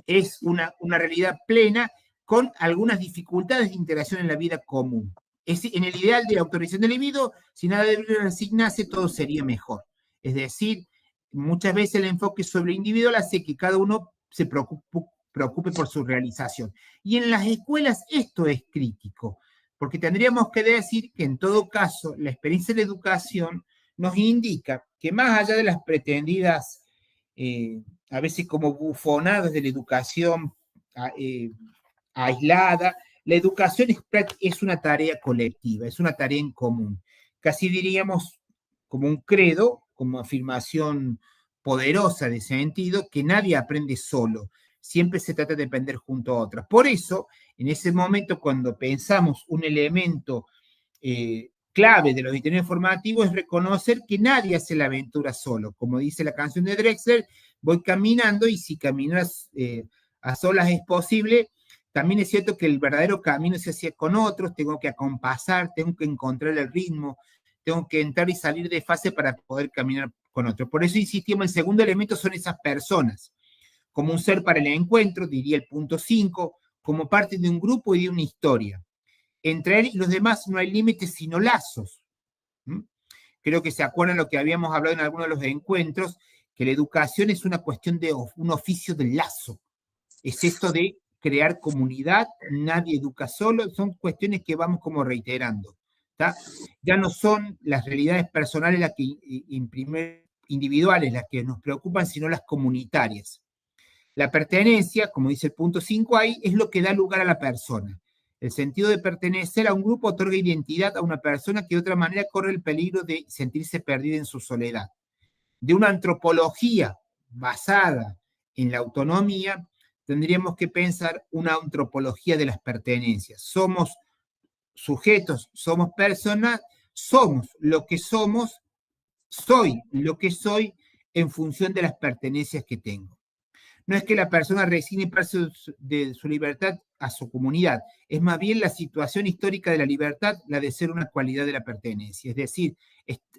es una realidad plena con algunas dificultades de integración en la vida común. En el ideal de autorización del individuo, si nada debería resignarse, todo sería mejor. Es decir, muchas veces el enfoque sobre el individuo hace que cada uno se preocupe por su realización. Y en las escuelas esto es crítico, porque tendríamos que decir que en todo caso la experiencia de la educación nos indica que más allá de las pretendidas, a veces como bufonadas de la educación aislada, la educación es una tarea colectiva, es una tarea en común. Casi diríamos como un credo, como afirmación poderosa de sentido, que nadie aprende solo. Siempre se trata de aprender junto a otros. Por eso, en ese momento, cuando pensamos un elemento clave de los itinerarios formativos, es reconocer que nadie hace la aventura solo. Como dice la canción de Drexler, voy caminando y si caminar a solas es posible, también es cierto que el verdadero camino se hace con otros, tengo que acompasar, tengo que encontrar el ritmo, tengo que entrar y salir de fase para poder caminar con otros. Por eso insistimos, el segundo elemento son esas personas, como un ser para el encuentro, diría el punto 5, como parte de un grupo y de una historia. Entre él y los demás no hay límites sino lazos. Creo que se acuerdan lo que habíamos hablado en algunos de los encuentros, que la educación es una cuestión de un oficio del lazo. Es esto de crear comunidad, nadie educa solo, son cuestiones que vamos como reiterando. ¿tá? Ya no son las realidades personales las que individuales las que nos preocupan, sino las comunitarias. La pertenencia, como dice el punto 5 ahí, es lo que da lugar a la persona. El sentido de pertenecer a un grupo otorga identidad a una persona que de otra manera corre el peligro de sentirse perdida en su soledad. De una antropología basada en la autonomía, tendríamos que pensar una antropología de las pertenencias. Somos sujetos, somos personas, somos lo que somos, soy lo que soy en función de las pertenencias que tengo. No es que la persona resigne parte de su libertad a su comunidad, es más bien la situación histórica de la libertad, la de ser una cualidad de la pertenencia. Es decir,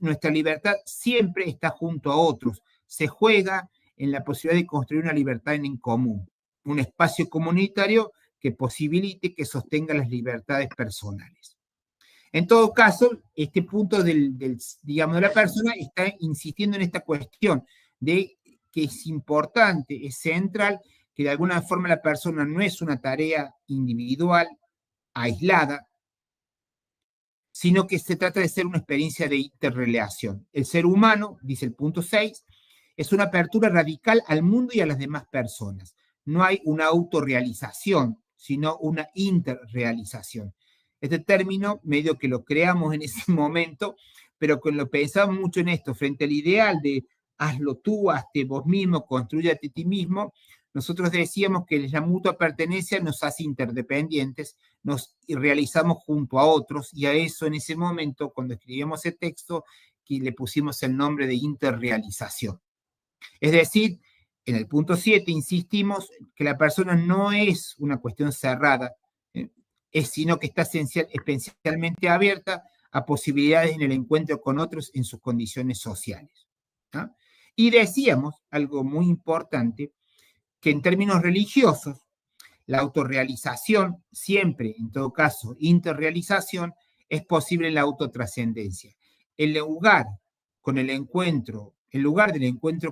nuestra libertad siempre está junto a otros, se juega en la posibilidad de construir una libertad en común, un espacio comunitario que posibilite que sostenga las libertades personales. En todo caso, este punto digamos, de la persona está insistiendo en esta cuestión de que es importante, es central, que de alguna forma la persona no es una tarea individual, aislada, sino que se trata de ser una experiencia de interrelación. El ser humano, dice el punto 6, es una apertura radical al mundo y a las demás personas. No hay una autorrealización, sino una interrealización. Este término, medio que lo creamos en ese momento, pero cuando pensamos mucho en esto, frente al ideal de hazlo tú, hazte vos mismo, construyate a ti mismo, nosotros decíamos que la mutua pertenencia nos hace interdependientes, nos realizamos junto a otros, y a eso en ese momento, cuando escribíamos ese texto, que le pusimos el nombre de interrealización. Es decir, en el punto 7 insistimos que la persona no es una cuestión cerrada, sino que está especialmente abierta a posibilidades en el encuentro con otros en sus condiciones sociales, ¿no? Y decíamos algo muy importante, que en términos religiosos, la autorrealización, siempre, en todo caso, interrealización, es posible en la autotrascendencia. El lugar del encuentro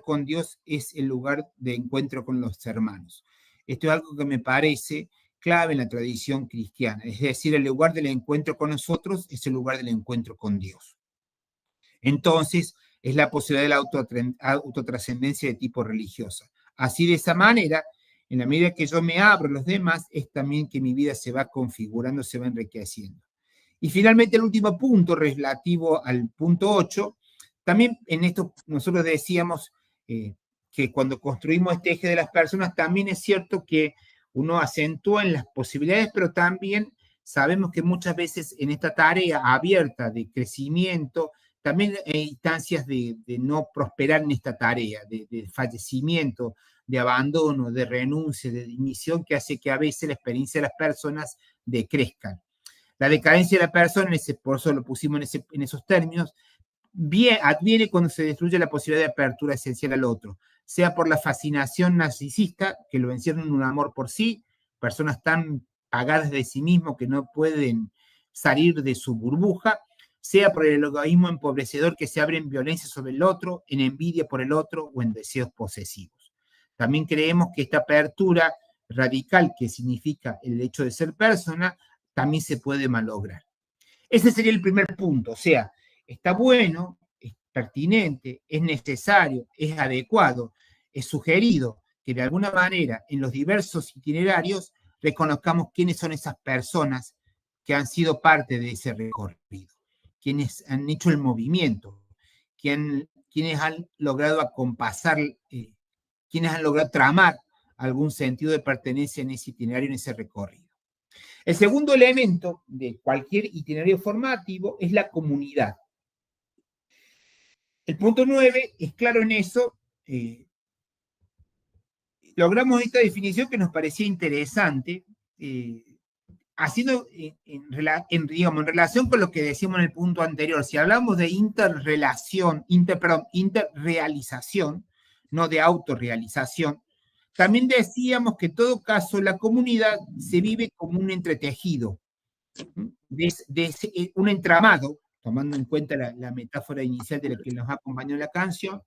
con Dios es el lugar de encuentro con los hermanos. Esto es algo que me parece clave en la tradición cristiana, es decir, el lugar del encuentro con nosotros es el lugar del encuentro con Dios. Entonces, es la posibilidad de la autotrascendencia de tipo religiosa. Así, de esa manera, en la medida que yo me abro a los demás, es también que mi vida se va configurando, se va enriqueciendo. Y finalmente, el último punto, relativo al punto 8, también en esto nosotros decíamos que cuando construimos este eje de las personas, también es cierto que uno acentúa en las posibilidades, pero también sabemos que muchas veces en esta tarea abierta de crecimiento, también hay instancias de no prosperar en esta tarea, de fallecimiento, de abandono, de renuncia, de dimisión, que hace que a veces la experiencia de las personas decrezcan. La decadencia de la persona, por eso lo pusimos en esos términos, adviene cuando se destruye la posibilidad de apertura esencial al otro, sea por la fascinación narcisista, que lo encierra en un amor por sí, personas tan pagadas de sí mismos que no pueden salir de su burbuja, sea por el egoísmo empobrecedor que se abre en violencia sobre el otro, en envidia por el otro o en deseos posesivos. También creemos que esta apertura radical, que significa el hecho de ser persona, también se puede malograr. Ese sería el primer punto, o sea, está bueno, es pertinente, es necesario, es adecuado, es sugerido que de alguna manera en los diversos itinerarios reconozcamos quiénes son esas personas que han sido parte de ese recorrido, quienes han hecho el movimiento, quienes han logrado acompasar, quienes han logrado tramar algún sentido de pertenencia en ese itinerario, en ese recorrido. El segundo elemento de cualquier itinerario formativo es la comunidad. El punto 9 es claro en eso. Logramos esta definición que nos parecía interesante, haciendo en relación con lo que decíamos en el punto anterior. Si hablamos de interrealización, no de autorrealización, también decíamos que en todo caso la comunidad se vive como un entretejido, un entramado, tomando en cuenta la metáfora inicial de la que nos acompañó en la canción,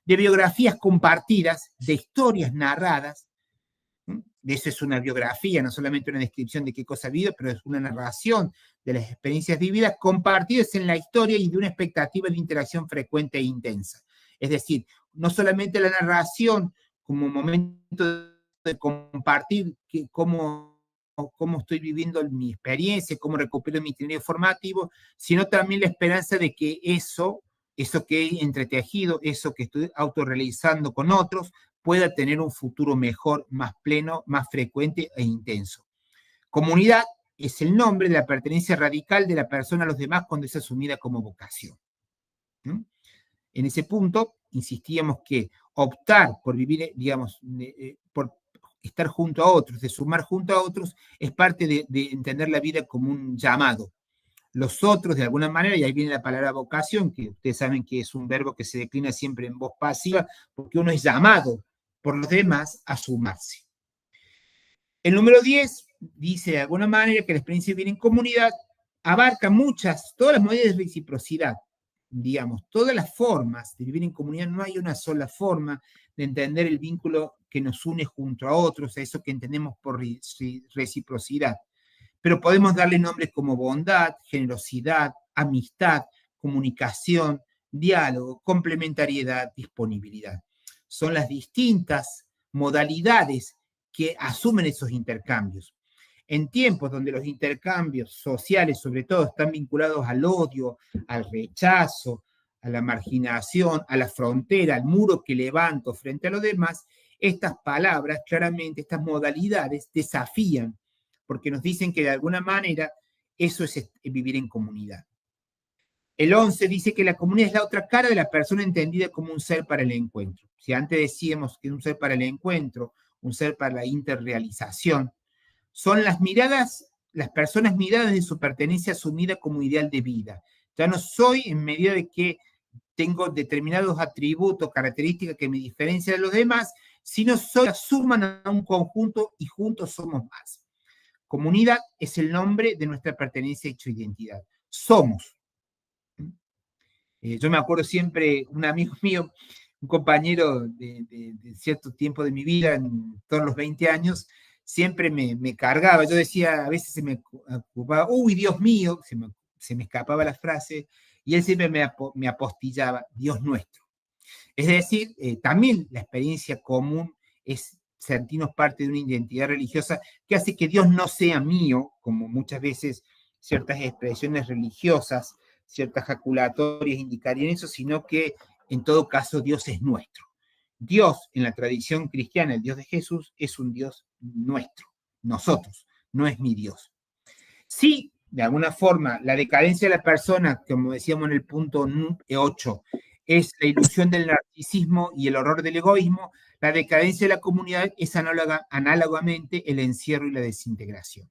de biografías compartidas, de historias narradas. De eso es una biografía, no solamente una descripción de qué cosa ha habido, pero es una narración de las experiencias vividas compartidas en la historia y de una expectativa de interacción frecuente e intensa. Es decir, no solamente la narración como momento de compartir cómo estoy viviendo mi experiencia, cómo recupero mi itinerario formativo, sino también la esperanza de que eso que he entretejido, eso que estoy autorrealizando con otros, pueda tener un futuro mejor, más pleno, más frecuente e intenso. Comunidad es el nombre de la pertenencia radical de la persona a los demás cuando es asumida como vocación. En ese punto, insistíamos que optar por vivir, digamos, por estar junto a otros, de sumar junto a otros, es parte de entender la vida como un llamado. los otros de alguna manera, y ahí viene la palabra vocación, que ustedes saben que es un verbo que se declina siempre en voz pasiva, porque uno es llamado por los demás a sumarse. El número 10 dice de alguna manera que la experiencia de vivir en comunidad abarca todas las modalidades de reciprocidad, digamos, todas las formas de vivir en comunidad. No hay una sola forma de entender el vínculo que nos une junto a otros, a eso que entendemos por reciprocidad. Pero podemos darle nombres como bondad, generosidad, amistad, comunicación, diálogo, complementariedad, disponibilidad. Son las distintas modalidades que asumen esos intercambios. En tiempos donde los intercambios sociales, sobre todo, están vinculados al odio, al rechazo, a la marginación, a la frontera, al muro que levanto frente a los demás, estas palabras, claramente, estas modalidades desafían, porque nos dicen que de alguna manera eso es vivir en comunidad. El 11 dice que la comunidad es la otra cara de la persona entendida como un ser para el encuentro. Si antes decíamos que es un ser para el encuentro, un ser para la interrealización, son las personas miradas de su pertenencia asumida como ideal de vida. Ya no soy en medida de que tengo determinados atributos, características que me diferencian de los demás, sino soy la suma a un conjunto y juntos somos más. Comunidad es el nombre de nuestra pertenencia hecho identidad. Somos. Yo me acuerdo siempre, un amigo mío, un compañero de cierto tiempo de mi vida, en todos los 20 años, siempre me cargaba. Yo decía, a veces se me ocupaba, uy, Dios mío, se me escapaba la frase, y él siempre me apostillaba, Dios nuestro. Es decir, también la experiencia común es sentirnos parte de una identidad religiosa que hace que Dios no sea mío, como muchas veces ciertas expresiones religiosas, ciertas jaculatorias indicarían eso, sino que en todo caso Dios es nuestro. Dios, en la tradición cristiana, el Dios de Jesús, es un Dios nuestro, nosotros, no es mi Dios. Sí, de alguna forma, la decadencia de la persona, como decíamos en el punto 8, es la ilusión del narcisismo y el horror del egoísmo. La decadencia de la comunidad es análogamente el encierro y la desintegración.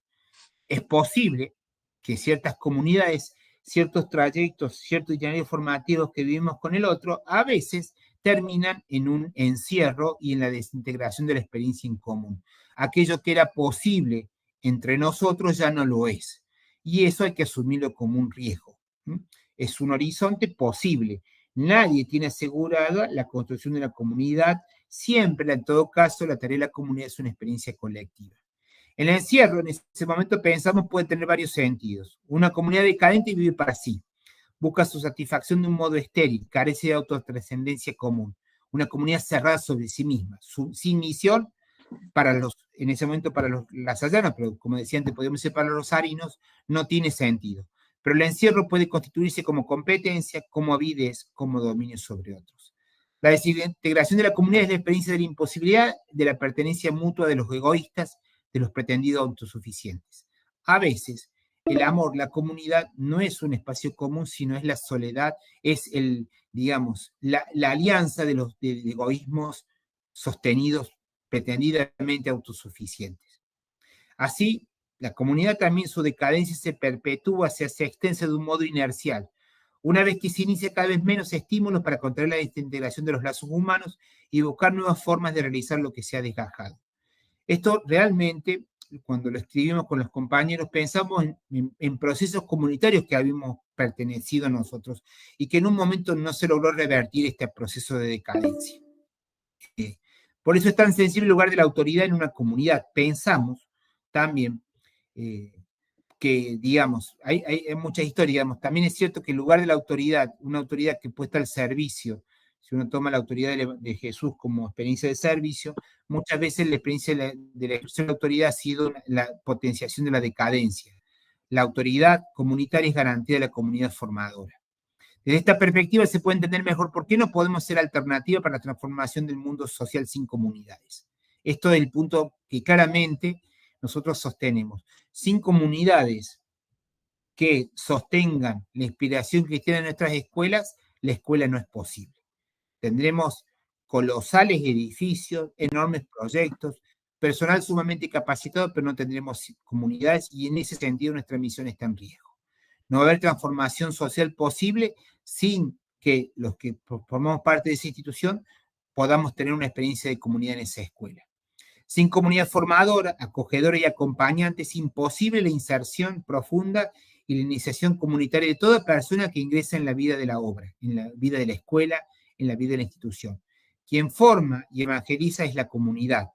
Es posible que ciertas comunidades, ciertos trayectos, ciertos itinerarios formativos que vivimos con el otro, a veces terminan en un encierro y en la desintegración de la experiencia en común. Aquello que era posible entre nosotros ya no lo es. Y eso hay que asumirlo como un riesgo. Es un horizonte posible. Nadie tiene asegurada la construcción de la comunidad. Siempre, en todo caso, la tarea de la comunidad es una experiencia colectiva. El encierro, en ese momento pensamos, puede tener varios sentidos. Una comunidad decadente vive para sí. Busca su satisfacción de un modo estéril, carece de autotrascendencia común. Una comunidad cerrada sobre sí misma, sin misión en ese momento para los lasallanos, pero como decía antes, podemos decir para los rosarinos, no tiene sentido. Pero el encierro puede constituirse como competencia, como avidez, como dominio sobre otros. La desintegración de la comunidad es la experiencia de la imposibilidad de la pertenencia mutua de los egoístas, de los pretendidos autosuficientes. A veces, el amor, la comunidad, no es un espacio común, sino es la soledad, es la alianza de los egoísmos sostenidos, pretendidamente autosuficientes. Así, la comunidad también, su decadencia se perpetúa, se extensa de un modo inercial. Una vez que se inicia cada vez menos estímulos para contraer la desintegración de los lazos humanos y buscar nuevas formas de realizar lo que se ha desgajado. Esto realmente, cuando lo escribimos con los compañeros, pensamos en procesos comunitarios que habíamos pertenecido a nosotros y que en un momento no se logró revertir este proceso de decadencia. Por eso es tan sensible el lugar de la autoridad en una comunidad. Pensamos también que, hay muchas historias, también es cierto que el lugar de la autoridad, una autoridad que puesta al servicio, si uno toma la autoridad de Jesús como experiencia de servicio, muchas veces la experiencia de la ejercicio de la autoridad ha sido la potenciación de la decadencia. La autoridad comunitaria es garantía de la comunidad formadora. Desde esta perspectiva se puede entender mejor por qué no podemos ser alternativa para la transformación del mundo social sin comunidades. Esto es el punto que claramente nosotros sostenemos. Sin comunidades que sostengan la inspiración cristiana en nuestras escuelas, la escuela no es posible. Tendremos colosales edificios, enormes proyectos, personal sumamente capacitado, pero no tendremos comunidades y en ese sentido nuestra misión está en riesgo. No va a haber transformación social posible sin que los que formamos parte de esa institución podamos tener una experiencia de comunidad en esa escuela. Sin comunidad formadora, acogedora y acompañante es imposible la inserción profunda y la iniciación comunitaria de toda persona que ingresa en la vida de la obra, en la vida de la escuela, en la vida de la institución. Quien forma y evangeliza es la comunidad.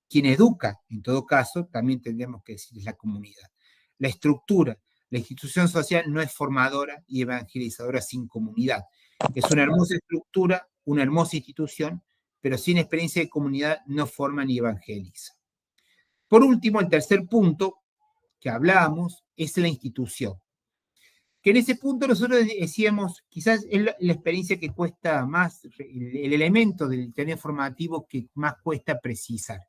Quien educa, en todo caso, también tendríamos que decir es la comunidad. La estructura, la institución social no es formadora y evangelizadora sin comunidad. Es una hermosa estructura, una hermosa institución, pero sin experiencia de comunidad no forma ni evangeliza. Por último, el tercer punto que hablábamos es la institución. Que en ese punto nosotros decíamos, quizás es la experiencia que cuesta más, el elemento del itinerario formativo que más cuesta precisar.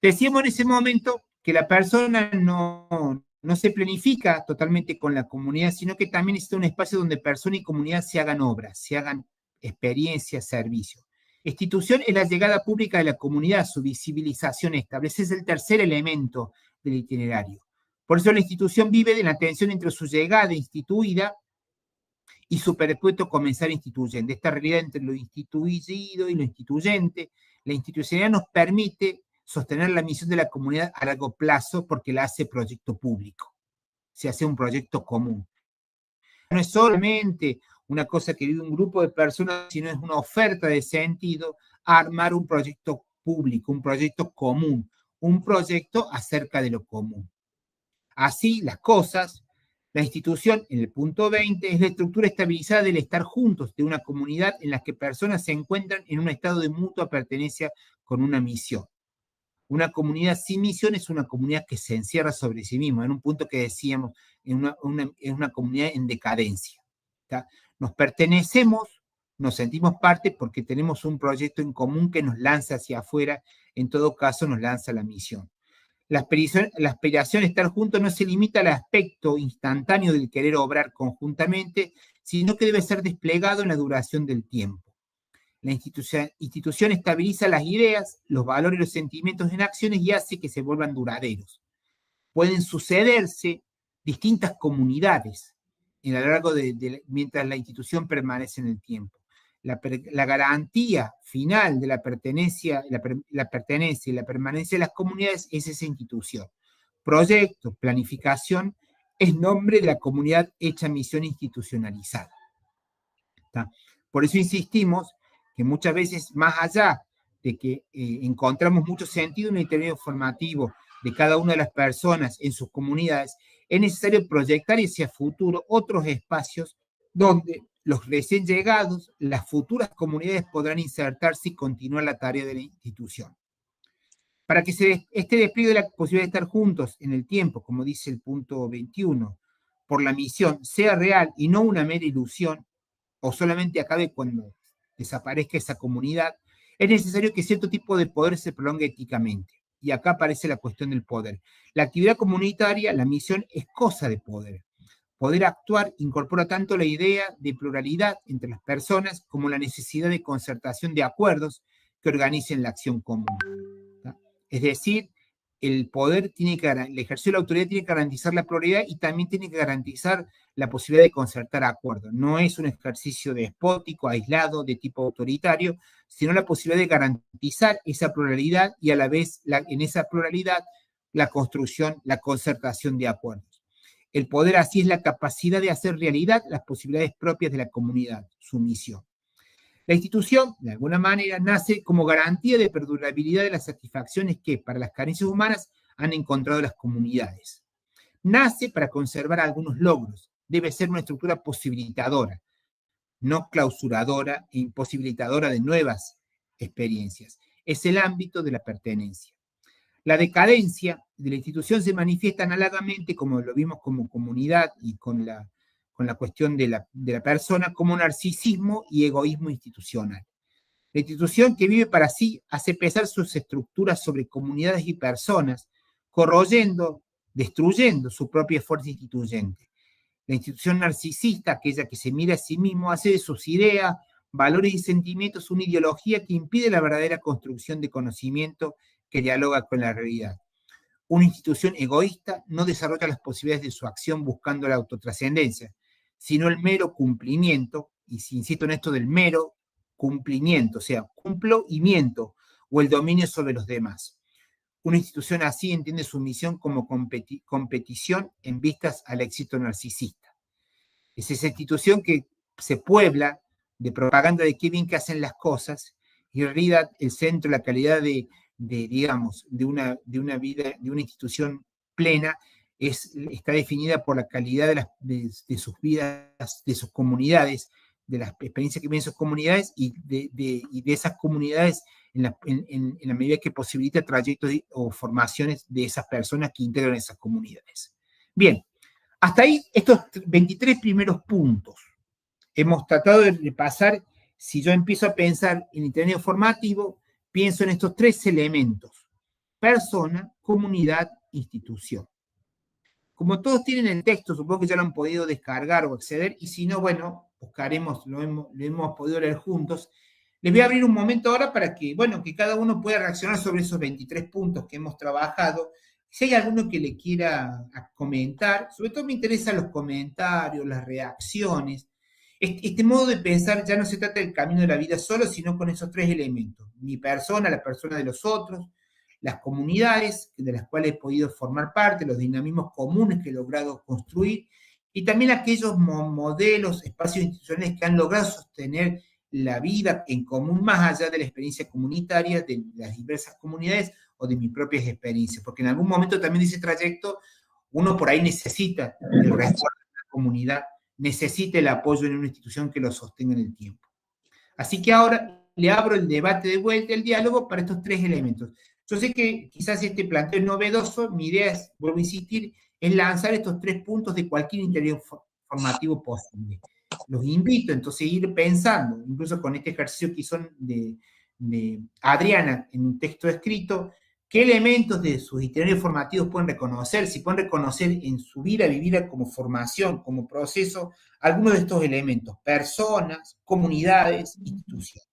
Decíamos en ese momento que la persona no se planifica totalmente con la comunidad, sino que también necesita un espacio donde persona y comunidad se hagan obras, se hagan experiencias, servicios. Institución es la llegada pública de la comunidad, su visibilización estable. Ese es el tercer elemento del itinerario. Por eso la institución vive de la tensión entre su llegada instituida y su perpetuo comenzar instituyente. Esta realidad entre lo instituido y lo instituyente. La institucionalidad nos permite sostener la misión de la comunidad a largo plazo porque la hace proyecto público. Se hace un proyecto común. No es solamente una cosa que vive un grupo de personas, sino es una oferta de sentido a armar un proyecto público, un proyecto común, un proyecto acerca de lo común. Así las cosas, la institución, en el punto 20, es la estructura estabilizada del estar juntos de una comunidad en la que personas se encuentran en un estado de mutua pertenencia con una misión. Una comunidad sin misión es una comunidad que se encierra sobre sí misma, en un punto que decíamos, es una comunidad en decadencia. ¿Tá? Nos pertenecemos, nos sentimos parte porque tenemos un proyecto en común que nos lanza hacia afuera, en todo caso nos lanza la misión. La aspiración a estar juntos no se limita al aspecto instantáneo del querer obrar conjuntamente, sino que debe ser desplegado en la duración del tiempo. La institución estabiliza las ideas, los valores y los sentimientos en acciones y hace que se vuelvan duraderos. Pueden sucederse distintas comunidades a lo largo mientras la institución permanece en el tiempo. La garantía final de la pertenencia y la permanencia de las comunidades es esa institución. Proyecto, planificación, es nombre de la comunidad hecha misión institucionalizada. ¿Tá? Por eso insistimos que muchas veces, más allá de que encontramos mucho sentido en el itinerario formativo de cada una de las personas en sus comunidades, es necesario proyectar hacia futuro otros espacios donde los recién llegados, las futuras comunidades podrán insertarse y continuar la tarea de la institución. Para que este despliegue de la posibilidad de estar juntos en el tiempo, como dice el punto 21, por la misión, sea real y no una mera ilusión, o solamente acabe cuando desaparezca esa comunidad, es necesario que cierto tipo de poder se prolongue éticamente. Y acá aparece la cuestión del poder. La actividad comunitaria, la misión, es cosa de poder. Poder actuar incorpora tanto la idea de pluralidad entre las personas como la necesidad de concertación de acuerdos que organicen la acción común. ¿Tá? Es decir, el ejercicio de la autoridad tiene que garantizar la pluralidad y también tiene que garantizar la posibilidad de concertar acuerdos. No es un ejercicio despótico, aislado, de tipo autoritario, sino la posibilidad de garantizar esa pluralidad y a la vez en esa pluralidad la construcción, la concertación de acuerdos. El poder así es la capacidad de hacer realidad las posibilidades propias de la comunidad, su misión. La institución, de alguna manera, nace como garantía de perdurabilidad de las satisfacciones que, para las carencias humanas, han encontrado las comunidades. Nace para conservar algunos logros. Debe ser una estructura posibilitadora, no clausuradora e imposibilitadora de nuevas experiencias. Es el ámbito de la pertenencia. La decadencia de la institución se manifiesta análogamente, como lo vimos como comunidad y con la cuestión de la persona, como narcisismo y egoísmo institucional. La institución que vive para sí hace pesar sus estructuras sobre comunidades y personas, corroyendo, destruyendo su propia fuerza instituyente. La institución narcisista, aquella que se mira a sí mismo, hace de sus ideas, valores y sentimientos una ideología que impide la verdadera construcción de conocimiento que dialoga con la realidad. Una institución egoísta no desarrolla las posibilidades de su acción buscando la autotrascendencia, sino el mero cumplimiento, y si insisto en esto del mero cumplimiento, o sea, cumplo y miento, o el dominio sobre los demás. Una institución así entiende su misión como competición en vistas al éxito narcisista. Es esa institución que se puebla de propaganda de qué bien que hacen las cosas, y en realidad el centro, la calidad digamos, de una vida, de una institución plena, está definida por la calidad de sus vidas, de sus comunidades, de las experiencias que viven sus comunidades y de esas comunidades en la medida que posibilita trayectos o formaciones de esas personas que integran esas comunidades. Bien, hasta ahí estos 23 primeros puntos. Hemos tratado de repasar, si yo empiezo a pensar en itinerario formativo, pienso en estos 3 elementos: persona, comunidad, institución. Como todos tienen el texto, supongo que ya lo han podido descargar o acceder, y si no, bueno, buscaremos, lo hemos podido leer juntos. Les voy a abrir un momento ahora para que, bueno, que cada uno pueda reaccionar sobre esos 23 puntos que hemos trabajado. Si hay alguno que le quiera comentar, sobre todo me interesan los comentarios, las reacciones. Este modo de pensar ya no se trata del camino de la vida solo, sino con esos 3 elementos: mi persona, la persona de los otros, las comunidades de las cuales he podido formar parte, los dinamismos comunes que he logrado construir, y también aquellos modelos, espacios institucionales que han logrado sostener la vida en común más allá de la experiencia comunitaria de las diversas comunidades o de mis propias experiencias, porque en algún momento también de ese trayecto uno por ahí necesita el resguardo de la comunidad, necesita el apoyo en una institución que lo sostenga en el tiempo. Así que ahora le abro el debate de vuelta, el diálogo, para estos 3 elementos. Yo sé que quizás este planteo es novedoso, mi idea es, vuelvo a insistir, es lanzar estos 3 puntos de cualquier interior formativo posible. Los invito entonces a ir pensando, incluso con este ejercicio que hizo de Adriana en un texto escrito, qué elementos de sus itinerarios formativos pueden reconocer, si pueden reconocer en su vida vivida como formación, como proceso, algunos de estos elementos: personas, comunidades, instituciones.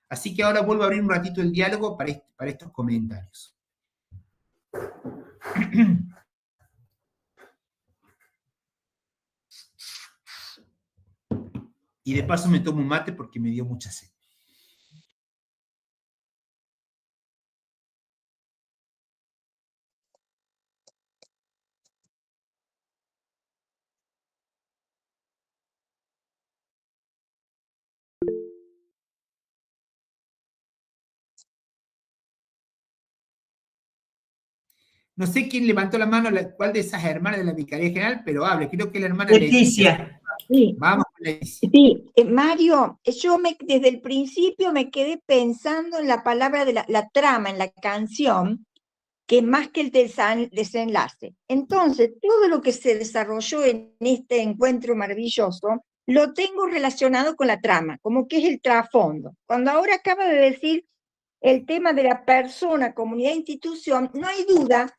Así que ahora vuelvo a abrir un ratito el diálogo para estos comentarios. Y de paso me tomo un mate porque me dio mucha sed. No sé quién levantó la mano, cuál de esas hermanas de la Vicaría General, pero hable, creo que la hermana Leticia. Sí. Vamos, Leticia. Sí, Mario, yo desde el principio me quedé pensando en la palabra de la trama, en la canción, que más que el desenlace. Entonces, todo lo que se desarrolló en este encuentro maravilloso, lo tengo relacionado con la trama, como que es el trasfondo. Cuando ahora acaba de decir el tema de la persona, comunidad, institución, no hay duda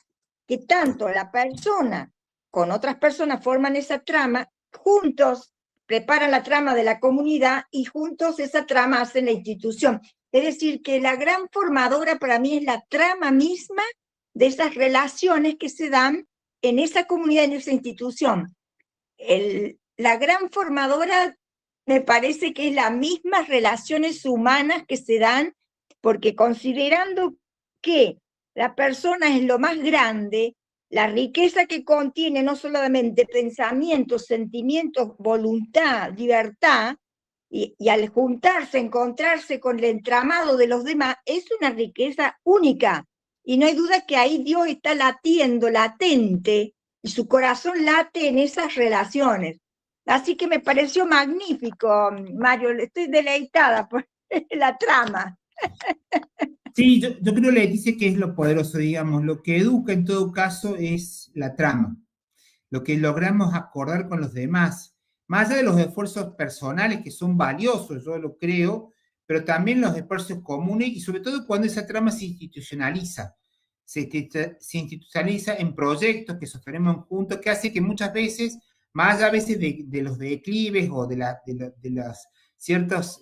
que tanto la persona con otras personas forman esa trama, juntos preparan la trama de la comunidad y juntos esa trama hacen la institución. Es decir, que la gran formadora para mí es la trama misma de esas relaciones que se dan en esa comunidad, en esa institución. La gran formadora me parece que es las mismas relaciones humanas que se dan, porque considerando que la persona es lo más grande, la riqueza que contiene no solamente pensamientos, sentimientos, voluntad, libertad, y al juntarse, encontrarse con el entramado de los demás, es una riqueza única. Y no hay duda que ahí Dios está latiendo, latente, y su corazón late en esas relaciones. Así que me pareció magnífico, Mario, estoy deleitada por la trama. Sí, yo creo, Leticia, que es lo poderoso, digamos, lo que educa en todo caso es la trama, lo que logramos acordar con los demás, más allá de los esfuerzos personales que son valiosos, yo lo creo, pero también los esfuerzos comunes y sobre todo cuando esa trama se institucionaliza, se institucionaliza en proyectos que sostenemos juntos, que hace que muchas veces, más allá a veces de los declives o de las ciertas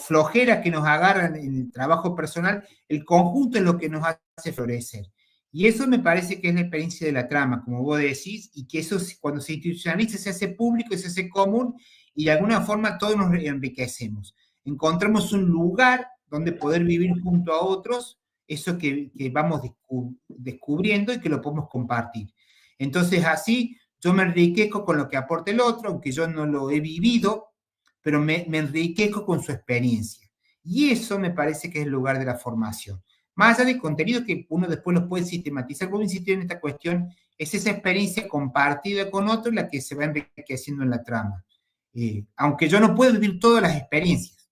flojeras que nos agarran en el trabajo personal, el conjunto es lo que nos hace florecer. Y eso me parece que es la experiencia de la trama, como vos decís, y que eso cuando se institucionaliza se hace público y se hace común, y de alguna forma todos nos enriquecemos. Encontramos un lugar donde poder vivir junto a otros, eso que vamos descubriendo y que lo podemos compartir. Entonces así yo me enriquezco con lo que aporta el otro, aunque yo no lo he vivido, pero me enriquezco con su experiencia. Y eso me parece que es el lugar de la formación. Más allá del contenido que uno después los puede sistematizar, como insistir en esta cuestión, es esa experiencia compartida con otro la que se va enriqueciendo en la trama. Aunque yo no puedo vivir todas las experiencias,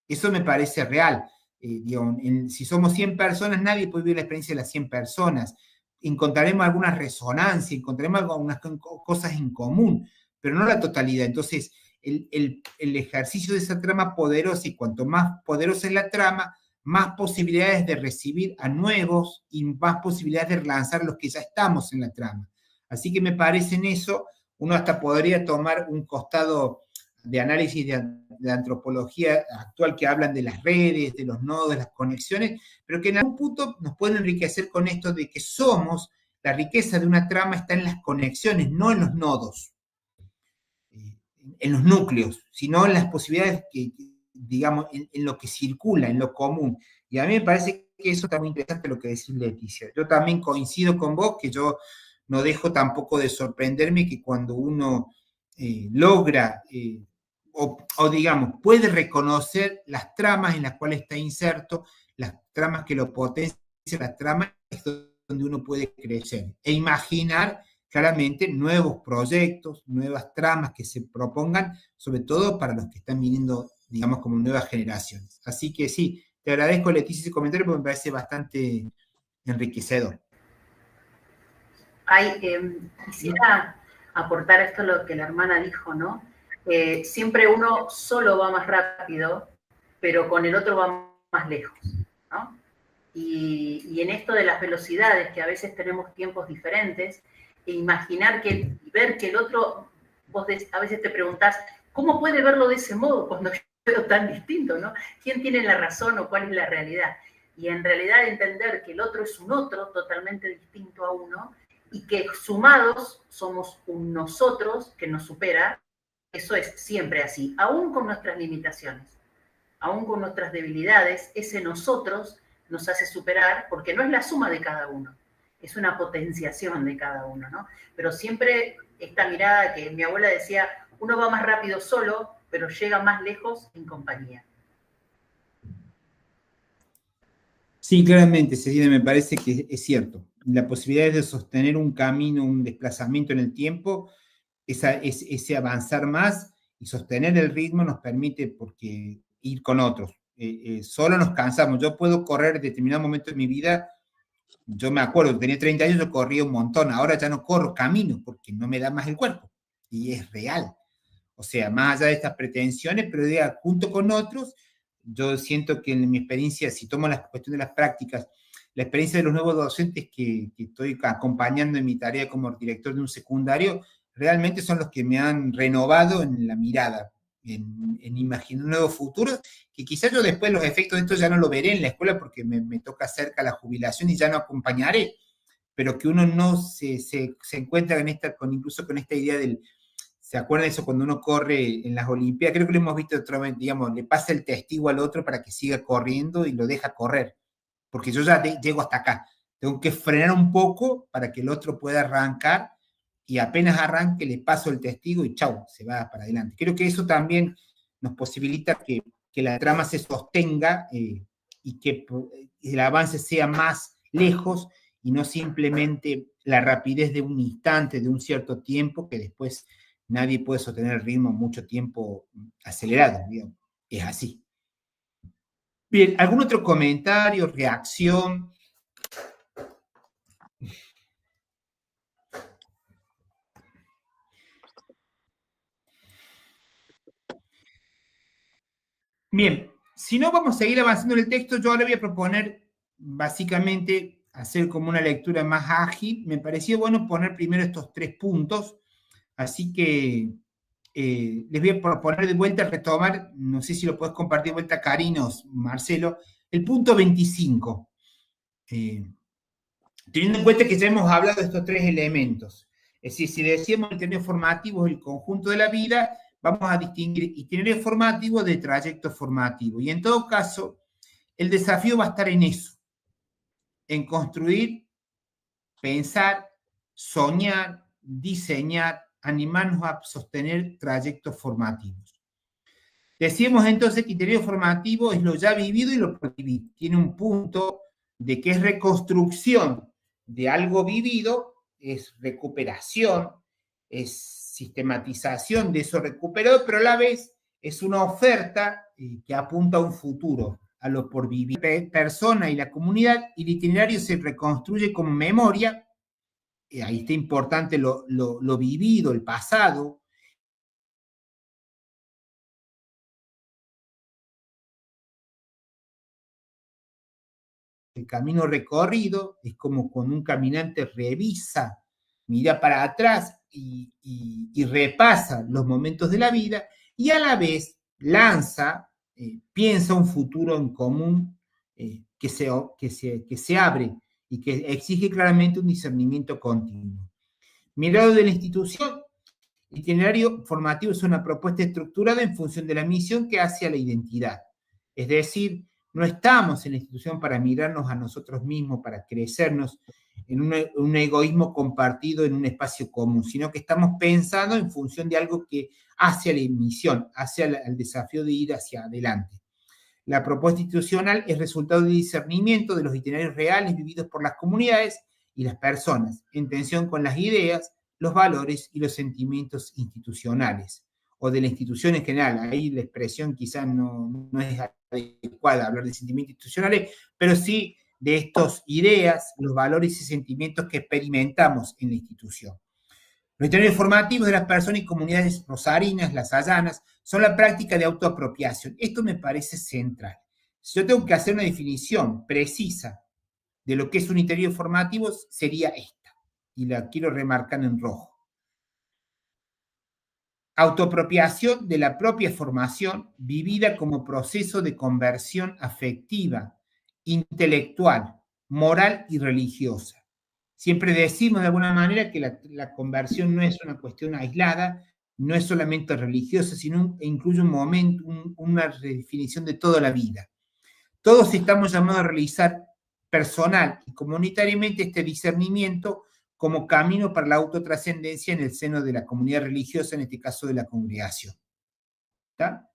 eso me parece real. Digamos, si somos 100 personas, nadie puede vivir la experiencia de las 100 personas. Encontraremos alguna resonancia, encontraremos algunas cosas en común, pero no la totalidad. Entonces, el ejercicio de esa trama poderosa, y cuanto más poderosa es la trama, más posibilidades de recibir a nuevos y más posibilidades de relanzar a los que ya estamos en la trama. Así que me parece en eso, uno hasta podría tomar un costado de análisis de antropología actual que hablan de las redes, de los nodos, de las conexiones, pero que en algún punto nos pueden enriquecer con esto de que somos, la riqueza de una trama está en las conexiones, no en los nodos, en los núcleos, sino en las posibilidades que, digamos, en lo que circula, en lo común. Y a mí me parece que eso está muy interesante lo que decís, Leticia. Yo también coincido con vos, que yo no dejo tampoco de sorprenderme que cuando uno logra, o digamos, puede reconocer las tramas en las cuales está inserto, las tramas que lo potencian, las tramas es donde uno puede crecer e imaginar claramente nuevos proyectos, nuevas tramas que se propongan, sobre todo para los que están viniendo, digamos, como nuevas generaciones. Así que sí, te agradezco, Leticia, ese comentario porque me parece bastante enriquecedor. Quisiera aportar esto lo que la hermana dijo, ¿no? Siempre uno solo va más rápido, pero con el otro va más lejos, ¿no? Y en esto de las velocidades, que a veces tenemos tiempos diferentes, e imaginar que, ver que el otro, vos a veces te preguntás, ¿cómo puede verlo de ese modo cuando yo veo tan distinto, ¿no? ¿Quién tiene la razón o cuál es la realidad? Y en realidad entender que el otro es un otro totalmente distinto a uno y que sumados somos un nosotros que nos supera, eso es siempre así, aún con nuestras limitaciones, aún con nuestras debilidades, ese nosotros nos hace superar porque no es la suma de cada uno, es una potenciación de cada uno, ¿no? Pero siempre esta mirada que mi abuela decía, uno va más rápido solo, pero llega más lejos en compañía. Sí, claramente, Cecilia, me parece que es cierto. La posibilidad de sostener un camino, un desplazamiento en el tiempo, ese avanzar más y sostener el ritmo nos permite porque ir con otros. Solo nos cansamos. Yo puedo correr en determinado momento de mi vida. Yo me acuerdo, tenía 30 años, yo corría un montón. Ahora ya no corro, camino, porque no me da más el cuerpo. Y es real. O sea, más allá de estas pretensiones, pero junto con otros, yo siento que en mi experiencia, si tomo la cuestión de las prácticas, la experiencia de los nuevos docentes que estoy acompañando en mi tarea como director de un secundario, realmente son los que me han renovado en la mirada, en imaginar un nuevo futuro, que quizás yo después los efectos de esto ya no lo veré en la escuela porque me toca cerca la jubilación y ya no acompañaré, pero que uno no se encuentra incluso con esta idea del... ¿Se acuerdan de eso cuando uno corre en las Olimpiadas? Creo que lo hemos visto otra vez, digamos, le pasa el testigo al otro para que siga corriendo y lo deja correr. Porque yo ya llego hasta acá. Tengo que frenar un poco para que el otro pueda arrancar y apenas arranque le paso el testigo y chau, se va para adelante. Creo que eso también nos posibilita que la trama se sostenga y que el avance sea más lejos y no simplemente la rapidez de un instante, de un cierto tiempo que después... Nadie puede sostener el ritmo mucho tiempo acelerado, digamos. Es así. Bien, ¿algún otro comentario, reacción? Bien, si no vamos a seguir avanzando en el texto, yo ahora voy a proponer básicamente hacer como una lectura más ágil. Me pareció bueno poner primero estos 3 puntos. Así que les voy a proponer de vuelta, retomar, no sé si lo puedes compartir de vuelta, Carinos, Marcelo, el punto 25. Teniendo en cuenta que ya hemos hablado de estos tres elementos. Es decir, si decíamos el itinerario formativo es el conjunto de la vida, vamos a distinguir itinerario formativo de trayecto formativo. Y en todo caso, el desafío va a estar en eso, en construir, pensar, soñar, diseñar, animarnos a sostener trayectos formativos. Decimos entonces que itinerario formativo es lo ya vivido y lo por vivir. Tiene un punto de que es reconstrucción de algo vivido, es recuperación, es sistematización de eso recuperado, pero a la vez es una oferta que apunta a un futuro, a lo por vivir. La persona y la comunidad, y el itinerario se reconstruye como memoria, ahí está importante lo vivido, el pasado. El camino recorrido es como cuando un caminante revisa, mira para atrás y repasa los momentos de la vida y a la vez lanza, piensa un futuro en común que se abre y que exige claramente un discernimiento continuo. Mirado de la institución, el itinerario formativo es una propuesta estructurada en función de la misión que hace a la identidad. Es decir, no estamos en la institución para mirarnos a nosotros mismos, para crecernos en un egoísmo compartido en un espacio común, sino que estamos pensando en función de algo que hace a la misión, hace al desafío de ir hacia adelante. La propuesta institucional es resultado de discernimiento de los itinerarios reales vividos por las comunidades y las personas, en tensión con las ideas, los valores y los sentimientos institucionales, o de la institución en general. Ahí la expresión quizás no es adecuada hablar de sentimientos institucionales, pero sí de estas ideas, los valores y sentimientos que experimentamos en la institución. Los itinerarios formativos de las personas y comunidades rosarinas, las allanas, son la práctica de autoapropiación. Esto me parece central. Si yo tengo que hacer una definición precisa de lo que es un itinerario formativo, sería esta, y la quiero remarcar en rojo. Autoapropiación de la propia formación vivida como proceso de conversión afectiva, intelectual, moral y religiosa. Siempre decimos de alguna manera que la conversión no es una cuestión aislada, no es solamente religiosa, sino incluye un momento, una redefinición de toda la vida. Todos estamos llamados a realizar personal y comunitariamente este discernimiento como camino para la autotrascendencia en el seno de la comunidad religiosa, en este caso de la congregación. ¿Está?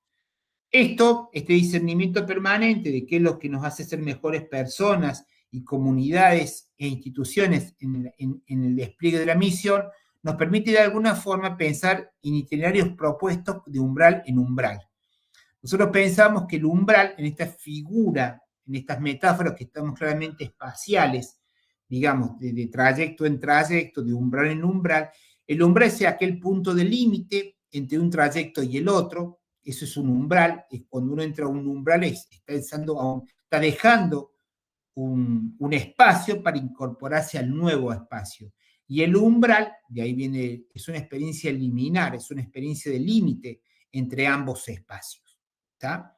Este discernimiento permanente de qué es lo que nos hace ser mejores personas y comunidades e instituciones en el despliegue de la misión, nos permite de alguna forma pensar en itinerarios propuestos de umbral en umbral. Nosotros pensamos que el umbral, en esta figura, en estas metáforas que estamos claramente espaciales, digamos, de trayecto en trayecto, de umbral en umbral, el umbral es aquel punto de límite entre un trayecto y el otro. Eso es un umbral, es cuando uno entra a un umbral, está dejando un espacio para incorporarse al nuevo espacio. Y el umbral, de ahí viene, es una experiencia liminar, es una experiencia de límite entre ambos espacios. ¿Está?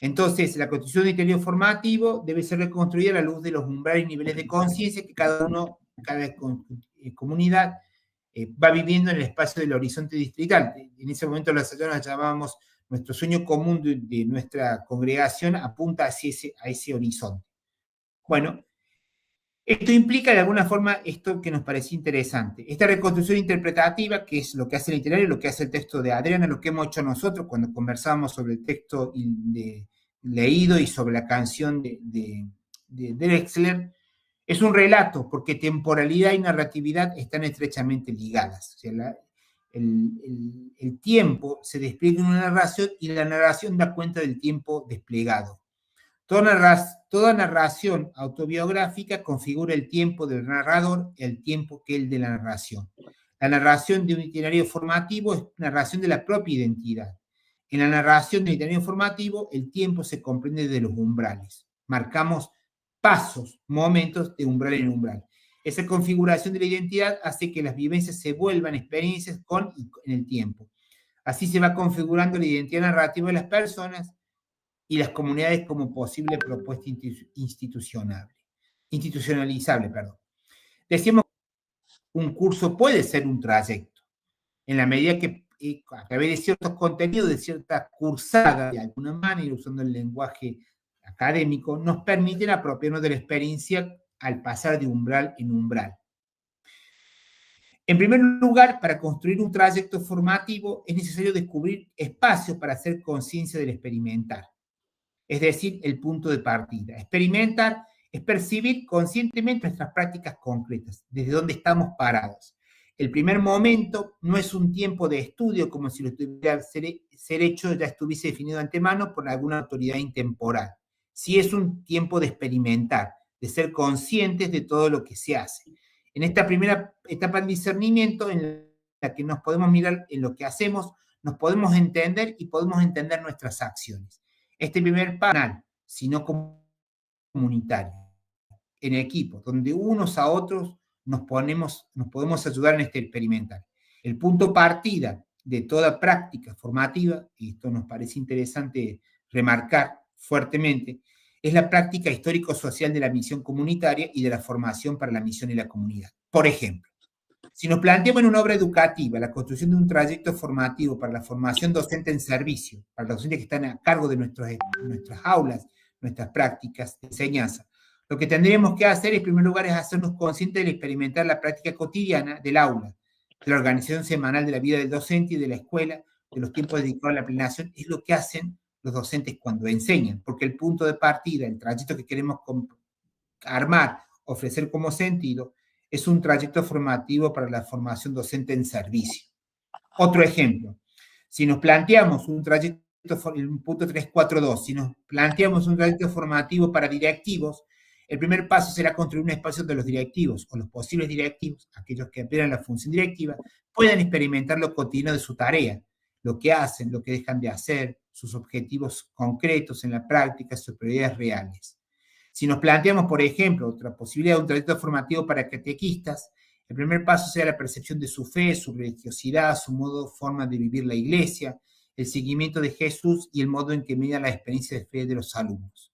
Entonces, la construcción de itinerario formativo debe ser reconstruida a la luz de los umbrales y niveles de conciencia que cada comunidad va viviendo en el espacio del horizonte distrital. En ese momento los allanos llamábamos nuestro sueño común de nuestra congregación apunta hacia ese horizonte. Bueno, esto implica de alguna forma esto que nos parecía interesante. Esta reconstrucción interpretativa, que es lo que hace el itinerario, lo que hace el texto de Adriana, lo que hemos hecho nosotros cuando conversamos sobre el texto leído y sobre la canción de Drexler, es un relato, porque temporalidad y narratividad están estrechamente ligadas. O sea, el tiempo se despliega en una narración y la narración da cuenta del tiempo desplegado. Toda narración autobiográfica configura el tiempo del narrador y el tiempo que el de la narración. La narración de un itinerario formativo es narración de la propia identidad. En la narración del itinerario formativo, el tiempo se comprende de los umbrales. Marcamos pasos, momentos de umbral en umbral. Esa configuración de la identidad hace que las vivencias se vuelvan experiencias con y en el tiempo. Así se va configurando la identidad narrativa de las personas y las comunidades como posible propuesta institucionalizable. Decíamos que un curso puede ser un trayecto, en la medida que a través de ciertos contenidos, de cierta cursada, de alguna manera, usando el lenguaje académico, nos permiten apropiarnos de la experiencia al pasar de umbral en umbral. En primer lugar, para construir un trayecto formativo es necesario descubrir espacios para hacer conciencia del experimentar, es decir, el punto de partida. Experimentar es percibir conscientemente nuestras prácticas concretas, desde donde estamos parados. El primer momento no es un tiempo de estudio como si lo tuviera ser hecho ya estuviese definido de antemano por alguna autoridad intemporal. Sí es un tiempo de experimentar, de ser conscientes de todo lo que se hace. En esta primera etapa de discernimiento, en la que nos podemos mirar en lo que hacemos, nos podemos entender y podemos entender nuestras acciones. Este primer panel, sino comunitario, en equipo, donde unos a otros nos podemos ayudar en este experimentar. El punto partida de toda práctica formativa, y esto nos parece interesante remarcar fuertemente, es la práctica histórico-social de la misión comunitaria y de la formación para la misión y la comunidad. Por ejemplo, si nos planteamos en una obra educativa la construcción de un trayecto formativo para la formación docente en servicio, para los docentes que están a cargo de nuestras aulas, nuestras prácticas de enseñanza, lo que tendríamos que hacer en primer lugar es hacernos conscientes de experimentar la práctica cotidiana del aula, de la organización semanal de la vida del docente y de la escuela, de los tiempos dedicados a la planeación, es lo que hacen los docentes cuando enseñan, porque el punto de partida, el trayecto que queremos armar, ofrecer como sentido, es un trayecto formativo para la formación docente en servicio. Otro ejemplo, si nos planteamos un trayecto, el punto 342, si nos planteamos un trayecto formativo para directivos, el primer paso será construir un espacio donde los directivos o los posibles directivos, aquellos que operan la función directiva, puedan experimentar lo cotidiano de su tarea, lo que hacen, lo que dejan de hacer, sus objetivos concretos en la práctica, sus prioridades reales. Si nos planteamos, por ejemplo, otra posibilidad de un trayecto formativo para catequistas, el primer paso será la percepción de su fe, su religiosidad, su modo, forma de vivir la iglesia, el seguimiento de Jesús y el modo en que miden la experiencia de fe de los alumnos.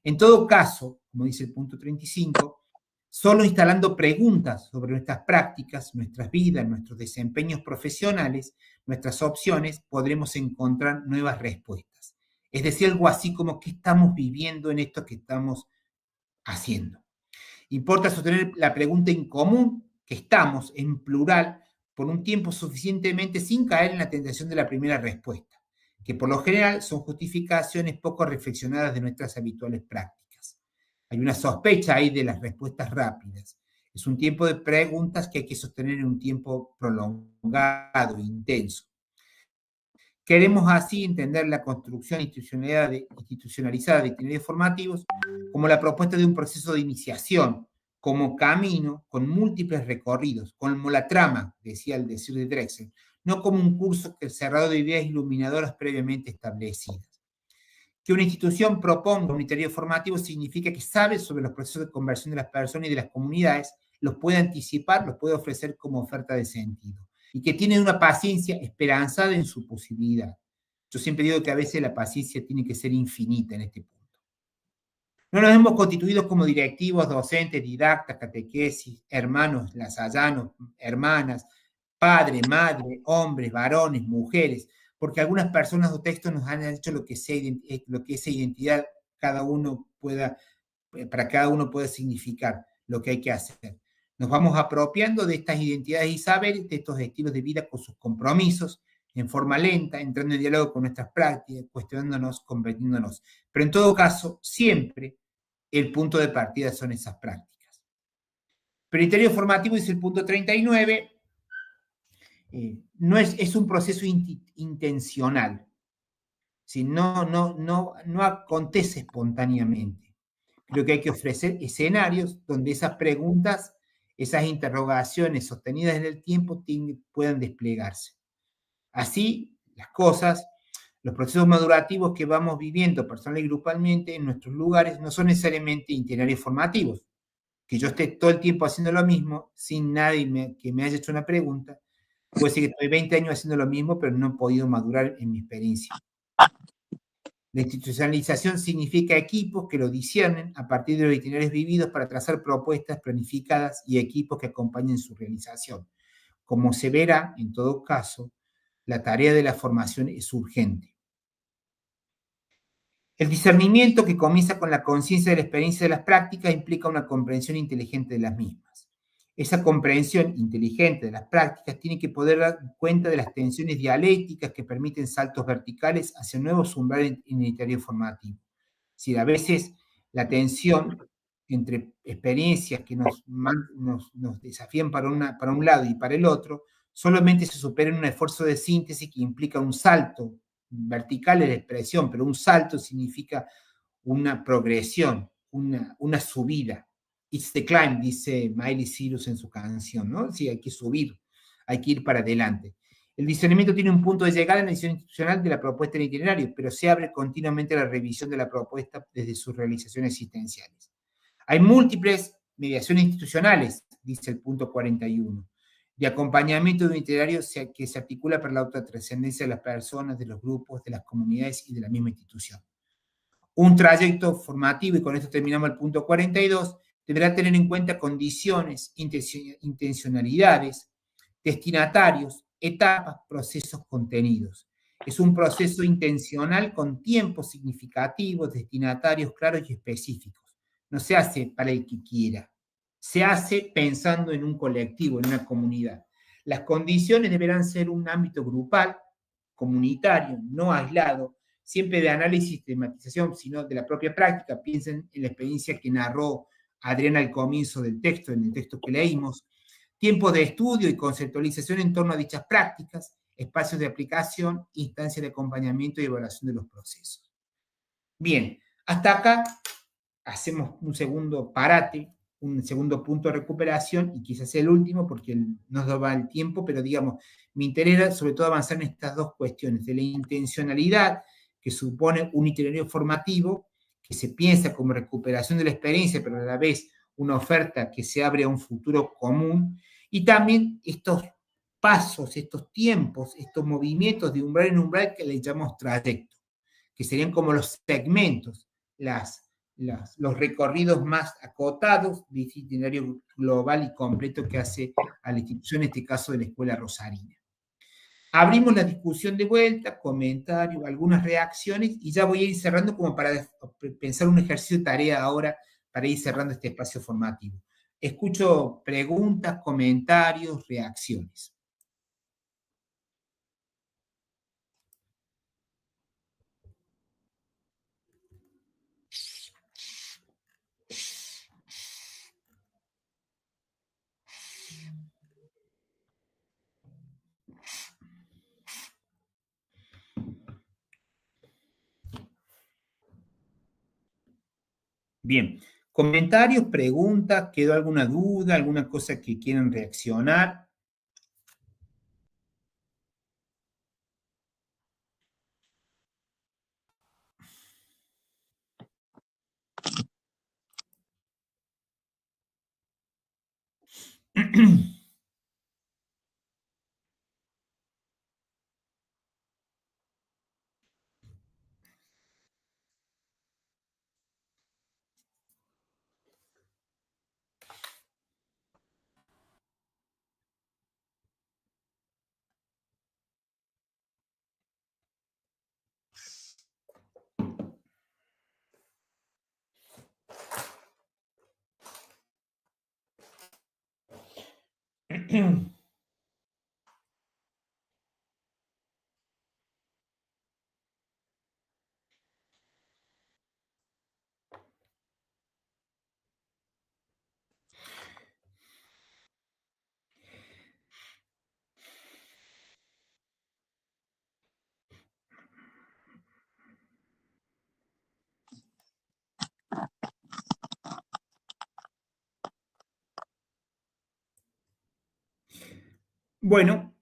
En todo caso, como dice el punto 35, solo instalando preguntas sobre nuestras prácticas, nuestras vidas, nuestros desempeños profesionales, nuestras opciones, podremos encontrar nuevas respuestas. Es decir, algo así como qué estamos viviendo en esto que estamos haciendo. Importa sostener la pregunta en común, que estamos, en plural, por un tiempo suficientemente sin caer en la tentación de la primera respuesta, que por lo general son justificaciones poco reflexionadas de nuestras habituales prácticas. Hay una sospecha ahí de las respuestas rápidas. Es un tiempo de preguntas que hay que sostener en un tiempo prolongado, intenso. Queremos así entender la construcción institucionalizada de itinerarios formativos como la propuesta de un proceso de iniciación, como camino con múltiples recorridos, como la trama, decía el decir de Drexel, no como un curso cerrado de ideas iluminadoras previamente establecidas. Que una institución proponga un itinerario formativo significa que sabe sobre los procesos de conversión de las personas y de las comunidades, los puede anticipar, los puede ofrecer como oferta de sentido, y que tiene una paciencia esperanzada en su posibilidad. Yo siempre digo que a veces la paciencia tiene que ser infinita en este punto. No nos hemos constituido como directivos, docentes, didactas, catequesis, hermanos, lasallanos, hermanas, padre, madre, hombres, varones, mujeres, porque algunas personas o textos nos han dicho lo que esa identidad para cada uno puede significar, lo que hay que hacer. Nos vamos apropiando de estas identidades y saberes, de estos estilos de vida con sus compromisos, en forma lenta, entrando en diálogo con nuestras prácticas, cuestionándonos, convirtiéndonos. Pero en todo caso, siempre el punto de partida son esas prácticas. Pero el criterio formativo, dice el punto 39, es un proceso intencional. ¿Sí? No acontece espontáneamente. Creo que hay que ofrecer escenarios donde esas preguntas, esas interrogaciones sostenidas en el tiempo puedan desplegarse. Así, las cosas, los procesos madurativos que vamos viviendo personal y grupalmente en nuestros lugares no son necesariamente itinerarios formativos. Que yo esté todo el tiempo haciendo lo mismo sin nadie que me haya hecho una pregunta, puede ser que estoy 20 años haciendo lo mismo, pero no he podido madurar en mi experiencia. La institucionalización significa equipos que lo disciernen a partir de los itinerarios vividos para trazar propuestas planificadas y equipos que acompañen su realización. Como se verá, en todo caso, la tarea de la formación es urgente. El discernimiento, que comienza con la conciencia de la experiencia de las prácticas, implica una comprensión inteligente de las mismas. Esa comprensión inteligente de las prácticas tiene que poder dar cuenta de las tensiones dialécticas que permiten saltos verticales hacia nuevos umbrales en el itinerarios formativo. Si a veces la tensión entre experiencias que nos desafían para un lado y para el otro, solamente se supera en un esfuerzo de síntesis que implica un salto vertical en la expresión, pero un salto significa una progresión, una subida. It's the climb, dice Miley Cyrus en su canción, ¿no? Sí, hay que subir, hay que ir para adelante. El discernimiento tiene un punto de llegada en la decisión institucional de la propuesta en itinerario, pero se abre continuamente a la revisión de la propuesta desde sus realizaciones existenciales. Hay múltiples mediaciones institucionales, dice el punto 41, de acompañamiento de un itinerario que se articula para la autotrascendencia de las personas, de los grupos, de las comunidades y de la misma institución. Un trayecto formativo, y con esto terminamos el punto 42, deberá tener en cuenta condiciones, intencionalidades, destinatarios, etapas, procesos, contenidos. Es un proceso intencional con tiempos significativos, destinatarios claros y específicos. No se hace para el que quiera. Se hace pensando en un colectivo, en una comunidad. Las condiciones deberán ser un ámbito grupal, comunitario, no aislado, siempre de análisis y sistematización, sino de la propia práctica. Piensen en la experiencia que narró Adriana al comienzo del texto, en el texto que leímos. Tiempo de estudio y conceptualización en torno a dichas prácticas, espacios de aplicación, instancias de acompañamiento y evaluación de los procesos. Bien, hasta acá hacemos un segundo parate, un segundo punto de recuperación, y quizás el último porque nos da el tiempo, pero digamos, me interesa sobre todo avanzar en estas dos cuestiones, de la intencionalidad que supone un itinerario formativo, que se piensa como recuperación de la experiencia, pero a la vez una oferta que se abre a un futuro común, y también estos pasos, estos tiempos, estos movimientos de umbral en umbral que le llamamos trayecto, que serían como los segmentos, los recorridos más acotados de este itinerario global y completo que hace a la institución, en este caso de la Escuela Rosarina. Abrimos la discusión de vuelta, comentarios, algunas reacciones, y ya voy a ir cerrando como para pensar un ejercicio de tarea ahora para ir cerrando este espacio formativo. Escucho preguntas, comentarios, reacciones. Bien, comentarios, preguntas, ¿quedó alguna duda, alguna cosa que quieran reaccionar? Bueno,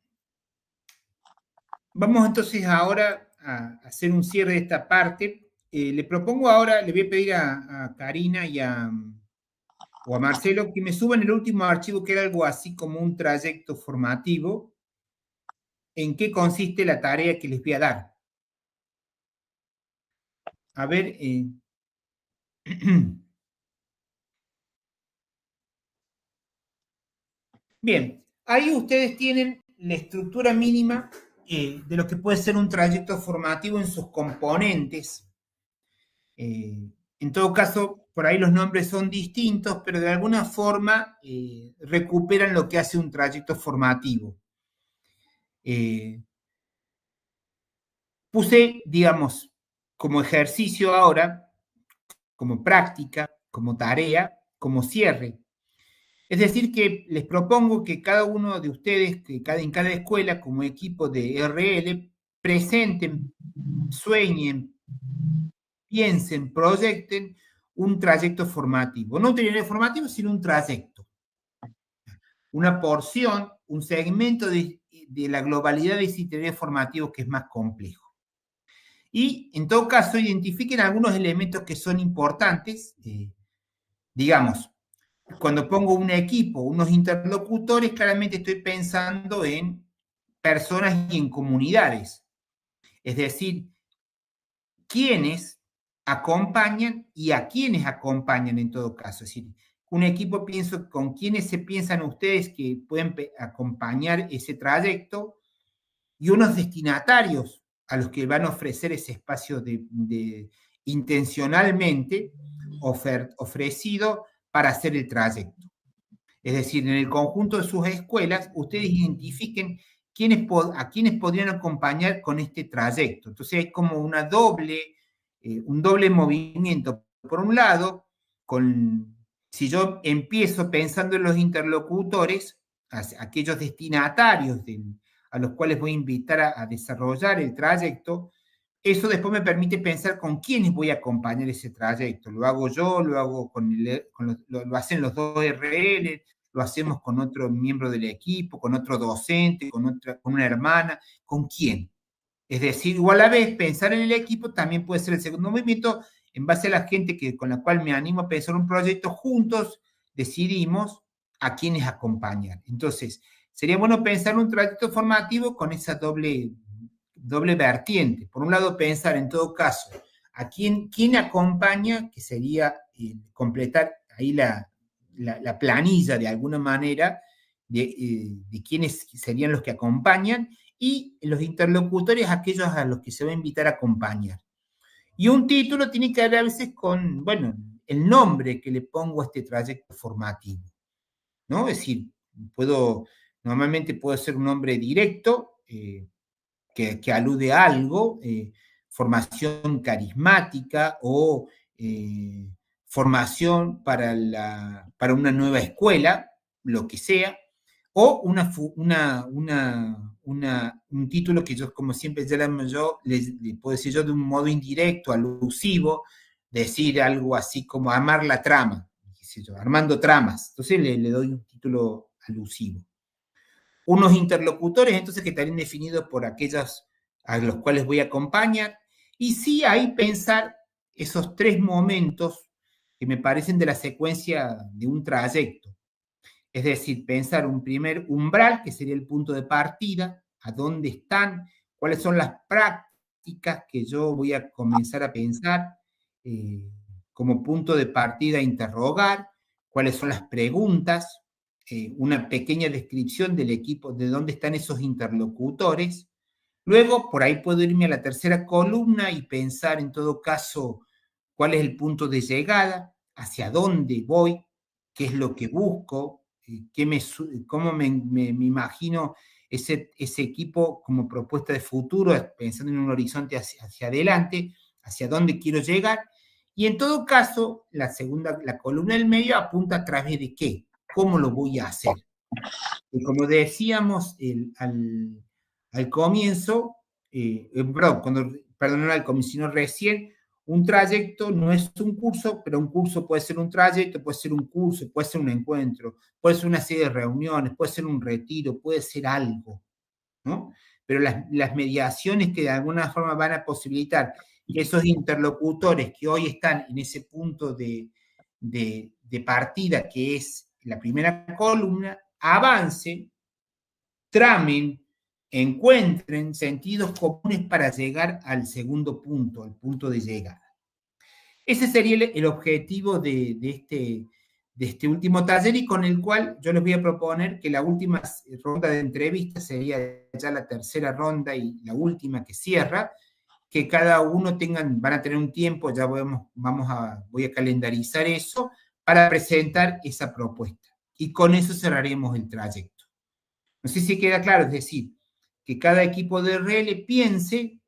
vamos entonces ahora a hacer un cierre de esta parte. Le propongo ahora, le voy a pedir a Karina o a Marcelo que me suban el último archivo, que era algo así como un trayecto formativo. ¿En qué consiste la tarea que les voy a dar? a ver, bien, ahí ustedes tienen la estructura mínima de lo que puede ser un trayecto formativo en sus componentes. En todo caso, por ahí los nombres son distintos, pero de alguna forma recuperan lo que hace un trayecto formativo. Puse, digamos, como ejercicio ahora, como práctica, como tarea, como cierre. Es decir, que les propongo que cada uno de ustedes, en cada escuela, como equipo de RL, presenten, sueñen, piensen, proyecten un trayecto formativo. No un itinerario formativo, sino un trayecto. Una porción, un segmento de la globalidad de ese itinerario formativo que es más complejo. Y, en todo caso, identifiquen algunos elementos que son importantes. Digamos, cuando pongo un equipo, unos interlocutores, claramente estoy pensando en personas y en comunidades. Es decir, quiénes acompañan y a quiénes acompañan en todo caso. Es decir, un equipo, pienso con quiénes se piensan ustedes que pueden acompañar ese trayecto y unos destinatarios a los que van a ofrecer ese espacio de intencionalmente ofrecido para hacer el trayecto. Es decir, en el conjunto de sus escuelas, ustedes identifiquen a quiénes podrían acompañar con este trayecto. Entonces hay como un doble movimiento. Por un lado, si yo empiezo pensando en los interlocutores, aquellos destinatarios a los cuales voy a invitar a desarrollar el trayecto, eso después me permite pensar con quiénes voy a acompañar ese trayecto. Lo hago yo, lo hago lo hacen los dos RL, lo hacemos con otro miembro del equipo, con otro docente, con una hermana, ¿con quién? Es decir, igual a la vez, pensar en el equipo también puede ser el segundo movimiento, en base a la gente con la cual me animo a pensar un proyecto, juntos decidimos a quiénes acompañar. Entonces, sería bueno pensar un trayecto formativo con esa doble vertiente. Por un lado, pensar en todo caso a quién acompaña, que sería completar ahí la planilla de alguna manera de quiénes serían los que acompañan, y los interlocutores, aquellos a los que se va a invitar a acompañar. Y un título tiene que ver a veces con, bueno, el nombre que le pongo a este trayecto formativo, ¿no? Es decir, normalmente puede ser un nombre directo, que alude a algo, formación carismática o formación para una nueva escuela, lo que sea, o un título que yo, como siempre le puedo decir yo de un modo indirecto, alusivo, decir algo así como amar la trama, qué sé yo, armando tramas. Entonces le doy un título alusivo. Unos interlocutores, entonces, que estarían definidos por aquellos a los cuales voy a acompañar, y sí ahí pensar esos tres momentos que me parecen de la secuencia de un trayecto. Es decir, pensar un primer umbral, que sería el punto de partida, a dónde están, cuáles son las prácticas que yo voy a comenzar a pensar como punto de partida a interrogar, cuáles son las preguntas, una pequeña descripción del equipo, de dónde están esos interlocutores. Luego, por ahí puedo irme a la tercera columna y pensar, en todo caso, cuál es el punto de llegada, hacia dónde voy, qué es lo que busco, cómo me imagino ese equipo como propuesta de futuro, pensando en un horizonte hacia adelante, hacia dónde quiero llegar. Y en todo caso, la columna del medio apunta a través de qué, cómo lo voy a hacer. Y como decíamos al comienzo, al comienzo, sino recién, un trayecto no es un curso, pero un curso puede ser un trayecto, puede ser un curso, puede ser un encuentro, puede ser una serie de reuniones, puede ser un retiro, puede ser algo, ¿no? Pero las mediaciones que de alguna forma van a posibilitar que esos interlocutores que hoy están en ese punto de partida, que es la primera columna, avancen, tramen, encuentren sentidos comunes para llegar al segundo punto, al punto de llegada. Ese sería el objetivo de este último taller y con el cual yo les voy a proponer que la última ronda de entrevistas sería ya la tercera ronda y la última que cierra, que cada uno van a tener un tiempo, ya voy a calendarizar eso para presentar esa propuesta. Y con eso cerraremos el trayecto. No sé si queda claro, es decir, que cada equipo de RL piense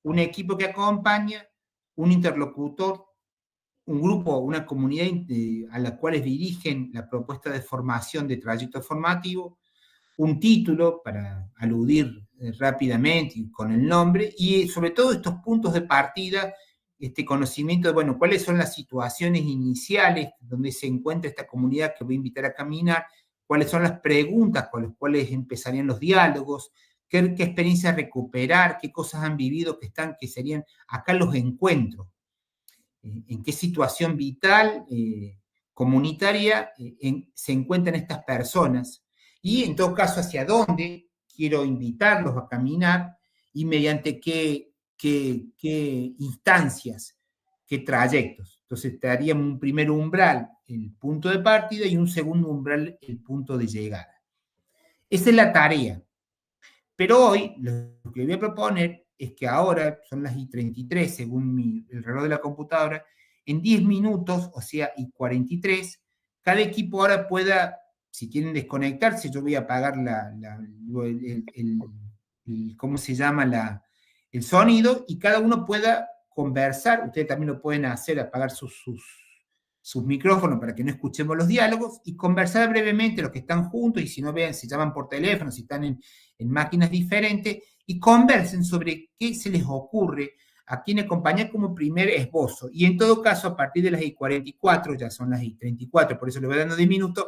un equipo que acompaña, un interlocutor, un grupo, una comunidad a la cual dirigen la propuesta de formación de trayecto formativo, un título para aludir rápidamente y con el nombre, y sobre todo estos puntos de partida, este conocimiento de, bueno, cuáles son las situaciones iniciales donde se encuentra esta comunidad que voy a invitar a caminar, cuáles son las preguntas con las cuales empezarían los diálogos, qué experiencias recuperar, qué cosas han vivido que serían acá los encuentros, en qué situación vital, comunitaria se encuentran estas personas y en todo caso hacia dónde quiero invitarlos a caminar y mediante qué instancias, qué trayectos. Entonces daríamos un primer umbral, el punto de partida, y un segundo umbral, el punto de llegada. Esa es la tarea. Pero hoy lo que voy a proponer es que ahora, son las y33 según el reloj de la computadora, en 10 minutos, o sea, y 43, cada equipo ahora pueda, si quieren desconectarse, yo voy a apagar ¿cómo se llama? El sonido, y cada uno pueda conversar. Ustedes también lo pueden hacer, apagar sus micrófonos para que no escuchemos los diálogos y conversar brevemente los que están juntos, y si no vean, si llaman por teléfono, si están en máquinas diferentes, y conversen sobre qué se les ocurre, a quién acompañar como primer esbozo. Y en todo caso, a partir de las I44, ya son las I34, por eso le voy dando 10 minutos,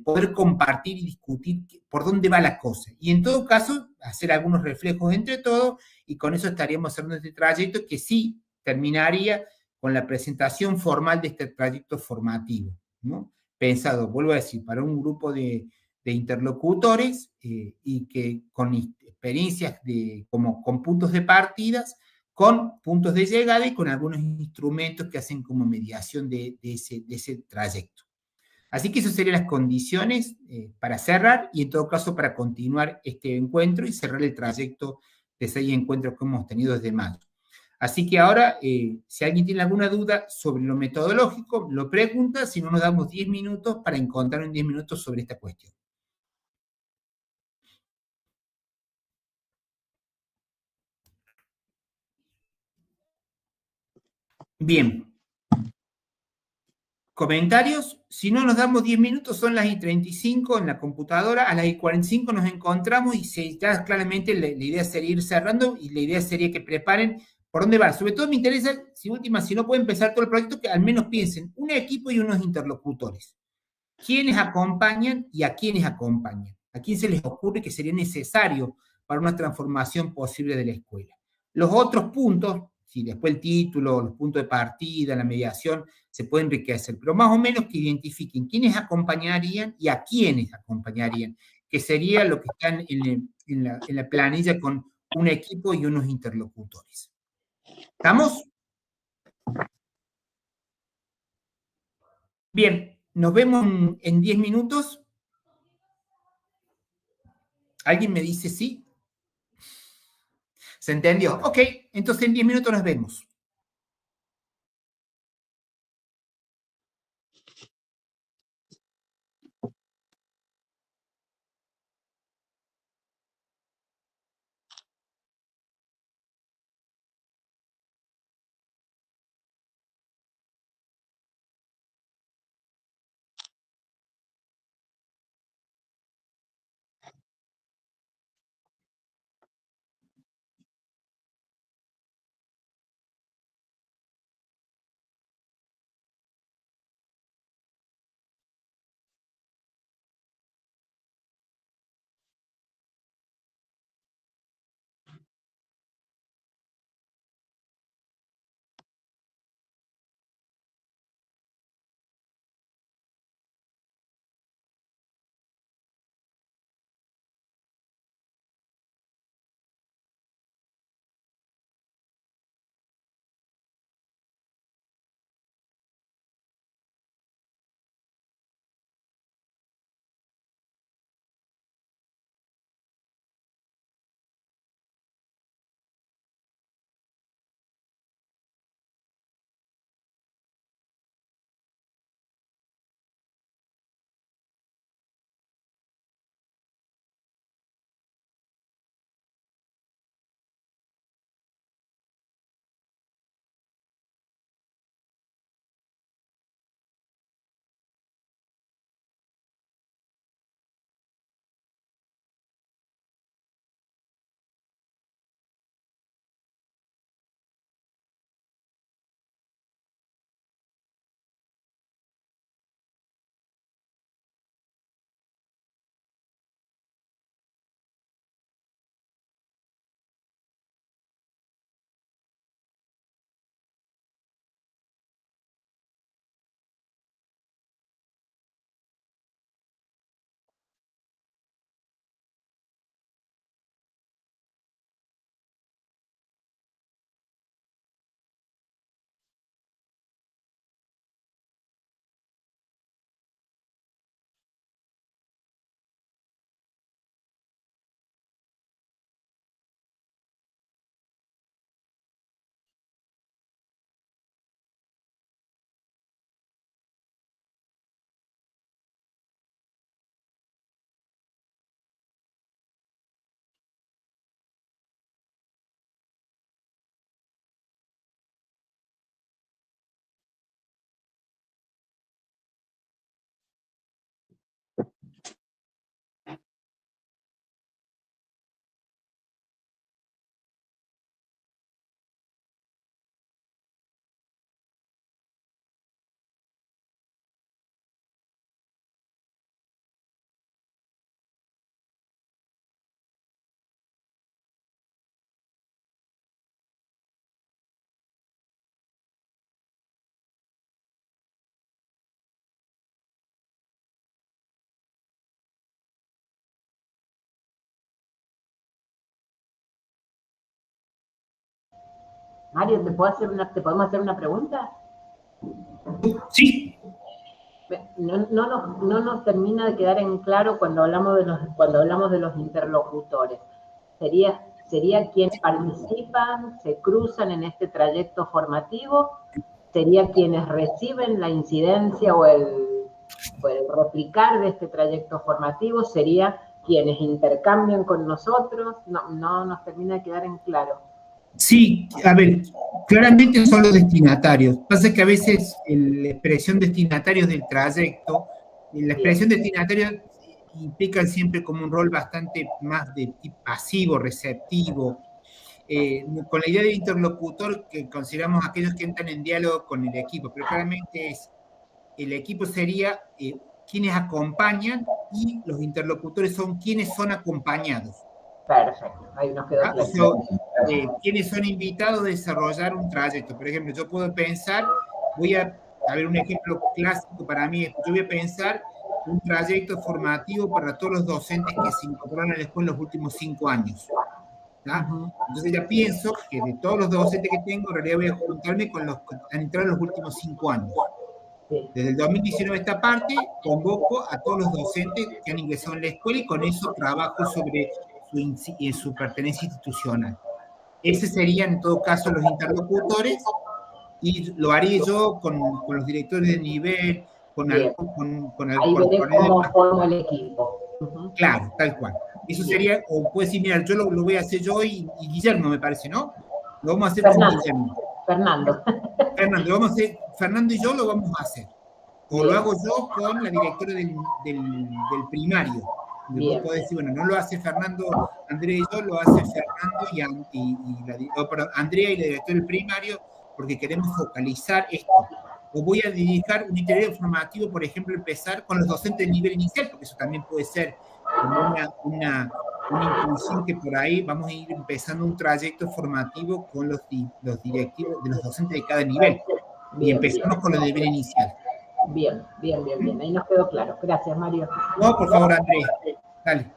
poder compartir y discutir por dónde va la cosa. Y en todo caso, hacer algunos reflejos entre todos, y con eso estaríamos haciendo este trayecto que sí terminaría con la presentación formal de este trayecto formativo, ¿no? Pensado, vuelvo a decir, para un grupo de interlocutores y que con experiencias con puntos de partidas, con puntos de llegada y con algunos instrumentos que hacen como mediación de ese trayecto. Así que esas serían las condiciones para cerrar y en todo caso para continuar este encuentro y cerrar el trayecto de 6 encuentros que hemos tenido desde mayo. Así que ahora, si alguien tiene alguna duda sobre lo metodológico, lo pregunta, si no nos damos 10 minutos para encontrar en 10 minutos sobre esta cuestión. Bien. ¿Comentarios? Si no nos damos 10 minutos, son las I35 en la computadora, a las I45 nos encontramos y ya claramente la idea sería ir cerrando y la idea sería que preparen por dónde va. Sobre todo me interesa, si no pueden empezar todo el proyecto, que al menos piensen un equipo y unos interlocutores. ¿Quiénes acompañan y a quiénes acompañan? ¿A quién se les ocurre que sería necesario para una transformación posible de la escuela? Los otros puntos, si después el título, los puntos de partida, la mediación, se puede enriquecer, pero más o menos que identifiquen quiénes acompañarían y a quiénes acompañarían, que sería lo que está en la planilla con un equipo y unos interlocutores. ¿Estamos? Bien, nos vemos en 10 minutos. ¿Alguien me dice sí? ¿Se entendió? Ok, entonces en 10 minutos nos vemos. Mario, ¿te podemos hacer una pregunta? Sí. No nos termina de quedar en claro cuando hablamos de los interlocutores. ¿Sería quienes participan, se cruzan en este trayecto formativo? ¿Sería quienes reciben la incidencia o el replicar de este trayecto formativo? ¿Sería quienes intercambian con nosotros? No nos termina de quedar en claro. Sí, a ver, claramente son los destinatarios. Pasa que a veces la expresión destinatarios del trayecto, la expresión destinatario implica siempre como un rol bastante más de tipo pasivo, receptivo, con la idea de interlocutor que consideramos aquellos que entran en diálogo con el equipo, pero claramente el equipo sería quienes acompañan y los interlocutores son quienes son acompañados. Perfecto, ahí nos quedó claro. Quienes son invitados a desarrollar un trayecto. Por ejemplo, yo puedo pensar, a ver un ejemplo clásico para mí, yo voy a pensar un trayecto formativo para todos los docentes que se incorporaron a la escuela en los últimos 5 años. Entonces ya pienso que de todos los docentes que tengo, en realidad voy a juntarme con los que han entrado en los últimos 5 años. Desde el 2019 esta parte, convoco a todos los docentes que han ingresado en la escuela y con eso trabajo sobre su pertenencia institucional. Ese serían en todo caso los interlocutores y lo haría yo con los directores de nivel, Ahí veré cómo formo el equipo. Claro, tal cual. Eso sería, o puedes decir, mira, yo lo voy a hacer yo y Guillermo, me parece, ¿no? Lo vamos a hacer con Guillermo. Fernando, Fernando y yo lo vamos a hacer. O lo hago yo con la directora del primario. Vos podés decir, bueno, no lo hace Fernando, Andrea y yo, lo hace Fernando Andrea y la directora del primario, porque queremos focalizar esto. O voy a dirigir un itinerario formativo, por ejemplo, empezar con los docentes de nivel inicial, porque eso también puede ser como una intuición que por ahí vamos a ir empezando un trayecto formativo con los directivos de los docentes de cada nivel. Y empezamos con los de nivel inicial. Bien. Ahí nos quedó claro. Gracias, Mario. No, por favor, Andrés. Dale.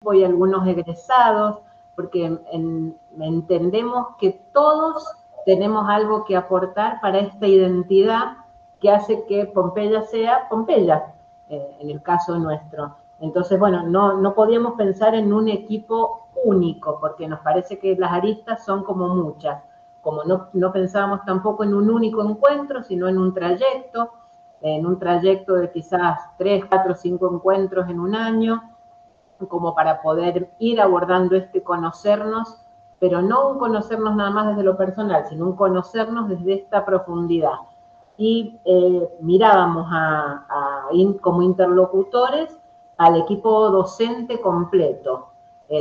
equipo y algunos egresados, porque entendemos que todos tenemos algo que aportar para esta identidad que hace que Pompeya sea Pompeya, en el caso nuestro. Entonces, bueno, no podíamos pensar en un equipo único, porque nos parece que las aristas son como muchas. Como no pensábamos tampoco en un único encuentro, sino en un trayecto de quizás 3, 4, 5 encuentros en un año, como para poder ir abordando conocernos, pero no un conocernos nada más desde lo personal, sino un conocernos desde esta profundidad. Y mirábamos como interlocutores al equipo docente completo,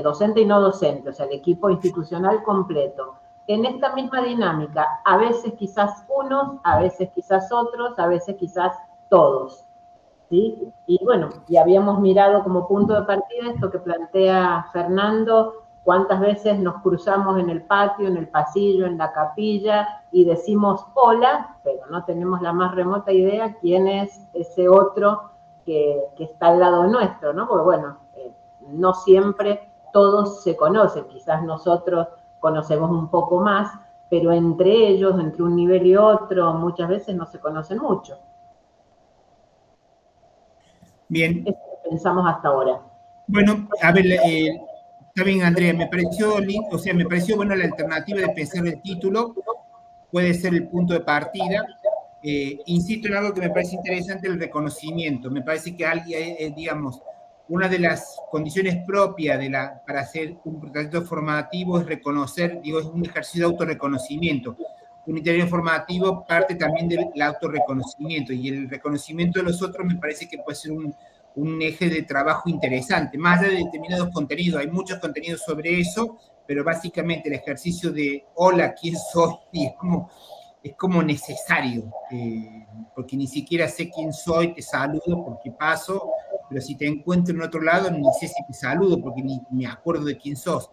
docente y no docente, o sea, el equipo institucional completo, en esta misma dinámica, a veces quizás unos, a veces quizás otros, a veces quizás todos, ¿sí? Y bueno, y habíamos mirado como punto de partida esto que plantea Fernando, cuántas veces nos cruzamos en el patio, en el pasillo, en la capilla, y decimos hola, pero no tenemos la más remota idea quién es ese otro que está al lado nuestro, ¿no? Porque bueno, no siempre todos se conocen, quizás nosotros conocemos un poco más, pero entre ellos, entre un nivel y otro, muchas veces no se conocen mucho. Bien. Eso pensamos hasta ahora. Bueno, a ver, está bien, Andrea, me pareció bueno la alternativa de pensar el título, puede ser el punto de partida. Insisto en algo que me parece interesante, el reconocimiento. Me parece que alguien, digamos, una de las condiciones propias para hacer un proyecto formativo es reconocer, digo, es un ejercicio de autorreconocimiento. Un itinerario formativo parte también del autorreconocimiento, y el reconocimiento de los otros me parece que puede ser un eje de trabajo interesante, más allá de determinados contenidos. Hay muchos contenidos sobre eso, pero básicamente el ejercicio de hola, ¿quién soy? Digamos, es como necesario, porque ni siquiera sé quién soy, te saludo porque paso, pero si te encuentro en otro lado, ni sé si te saludo porque ni me acuerdo de quién sos.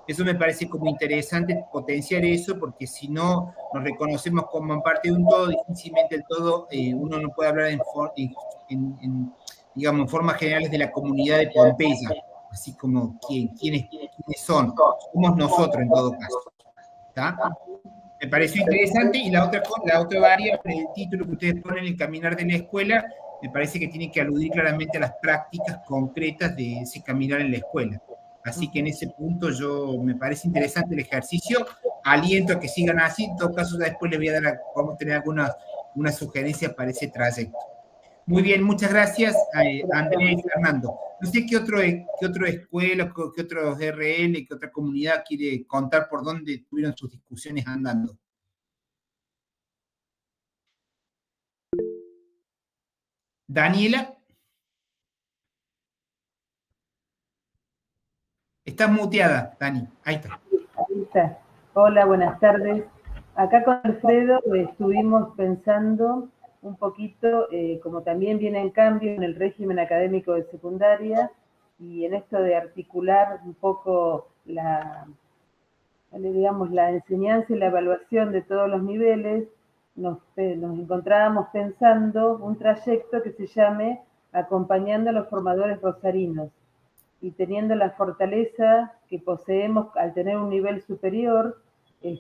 Eso me parece como interesante potenciar eso, porque si no nos reconocemos como parte de un todo, difícilmente el todo, uno no puede hablar digamos, en formas generales de la comunidad de Pompeya, así como quiénes son. Somos nosotros en todo caso. ¿Está? Me pareció interesante, y la otra variable del título que ustedes ponen, el caminar de la escuela, me parece que tiene que aludir claramente a las prácticas concretas de ese caminar en la escuela. Así que en ese punto me parece interesante el ejercicio, aliento a que sigan así. En todo caso, ya después les voy a vamos a tener algunas sugerencias para ese trayecto. Muy bien, muchas gracias a Andrea y Fernando. No sé qué otra escuela, qué otros RL, qué otra comunidad quiere contar por dónde tuvieron sus discusiones andando. Daniela. Estás muteada, Dani. Ahí está. Ahí está. Hola, buenas tardes. Acá con Alfredo estuvimos pensando un poquito, como también viene en cambio en el régimen académico de secundaria, y en esto de articular un poco la enseñanza y la evaluación de todos los niveles, nos encontrábamos pensando un trayecto que se llame Acompañando a los Formadores Rosarinos, y teniendo la fortaleza que poseemos al tener un nivel superior,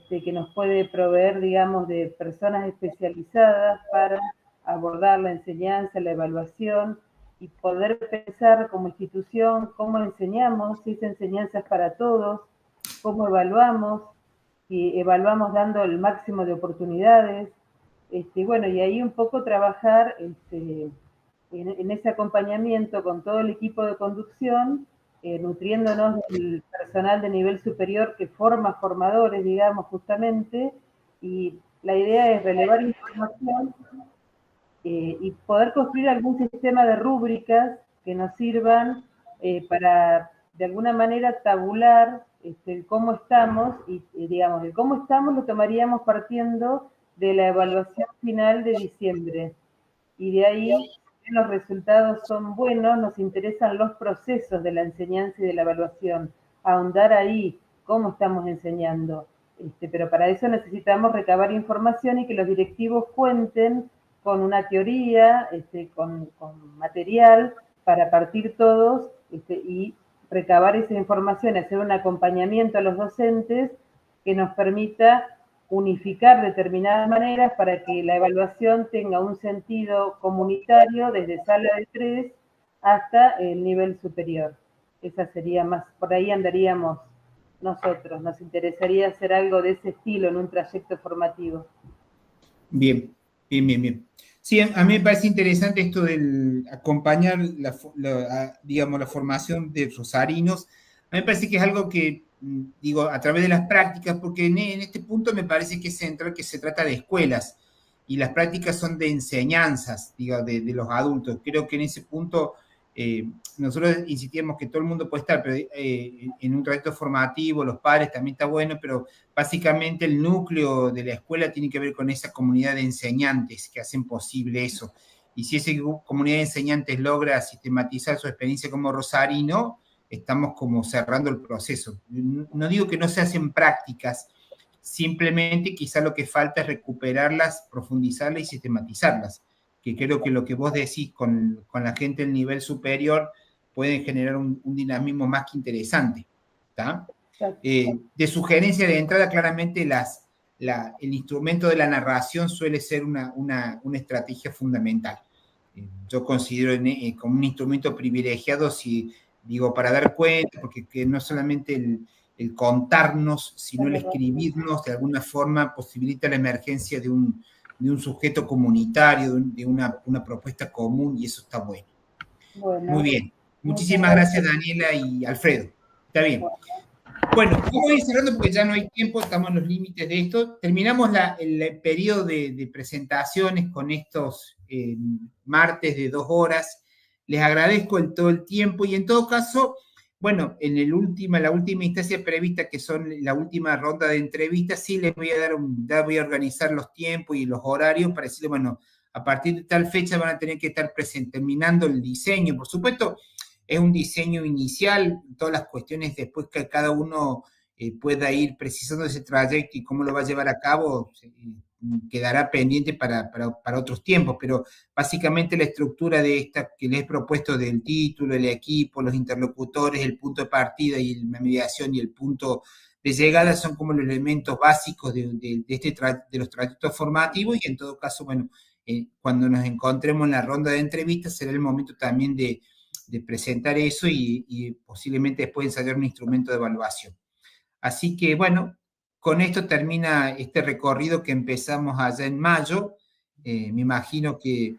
que nos puede proveer, digamos, de personas especializadas para abordar la enseñanza, la evaluación, y poder pensar como institución cómo enseñamos, si esa enseñanza es para todos, cómo evaluamos, y evaluamos dando el máximo de oportunidades, bueno, y ahí un poco trabajar en ese acompañamiento con todo el equipo de conducción, nutriéndonos del personal de nivel superior que forma formadores, digamos, justamente, y la idea es relevar información y poder construir algún sistema de rúbricas que nos sirvan para, de alguna manera, tabular cómo estamos, y digamos, el cómo estamos lo tomaríamos partiendo de la evaluación final de diciembre, y de ahí los resultados son buenos, nos interesan los procesos de la enseñanza y de la evaluación, ahondar ahí cómo estamos enseñando, pero para eso necesitamos recabar información y que los directivos cuenten con una teoría, con material para partir todos y recabar esa información, hacer un acompañamiento a los docentes que nos permita unificar determinadas maneras para que la evaluación tenga un sentido comunitario desde sala de 3 hasta el nivel superior. Esa sería más, por ahí andaríamos nosotros, nos interesaría hacer algo de ese estilo en un trayecto formativo. Bien. Sí, a mí me parece interesante esto del acompañar digamos, la formación de rosarinos. A mí me parece que es algo que, digo, a través de las prácticas, porque en este punto me parece que es central que se trata de escuelas, y las prácticas son de enseñanzas, digo, de los adultos. Creo que en ese punto nosotros insistíamos que todo el mundo puede estar, pero en un trayecto formativo, los padres también está bueno, pero básicamente el núcleo de la escuela tiene que ver con esa comunidad de enseñantes que hacen posible eso. Y si esa comunidad de enseñantes logra sistematizar su experiencia como rosarino, estamos como cerrando el proceso. No digo que no se hacen prácticas, simplemente quizá lo que falta es recuperarlas, profundizarlas y sistematizarlas, que creo que lo que vos decís con la gente del nivel superior puede generar un dinamismo más que interesante. ¿Tá? De sugerencia de entrada, claramente el instrumento de la narración suele ser una estrategia fundamental. Yo considero como un instrumento privilegiado, si digo, para dar cuenta, porque que no solamente el contarnos, sino el escribirnos, de alguna forma posibilita la emergencia de un sujeto comunitario, de una propuesta común, y eso está bueno. Muy bien. Muchísimas gracias, Daniela y Alfredo. Está bien. Bueno, vamos a ir cerrando porque ya no hay tiempo, estamos en los límites de esto. Terminamos el periodo de presentaciones con estos martes de 2 horas. Les agradezco todo el tiempo, y en todo caso, bueno, en la última instancia prevista, que son la última ronda de entrevistas, sí les voy a voy a organizar los tiempos y los horarios para decirles, bueno, a partir de tal fecha van a tener que estar terminando el diseño. Por supuesto, es un diseño inicial, todas las cuestiones después que cada uno pueda ir precisando ese trayecto y cómo lo va a llevar a cabo, quedará pendiente para otros tiempos, pero básicamente la estructura de esta que les he propuesto, del título, el equipo, los interlocutores, el punto de partida y la mediación y el punto de llegada, son como los elementos básicos de los trayectos formativos, y en todo caso, bueno, cuando nos encontremos en la ronda de entrevistas será el momento también de presentar eso y posiblemente después ensayar un instrumento de evaluación. Así que, bueno, con esto termina este recorrido que empezamos allá en mayo. Me imagino que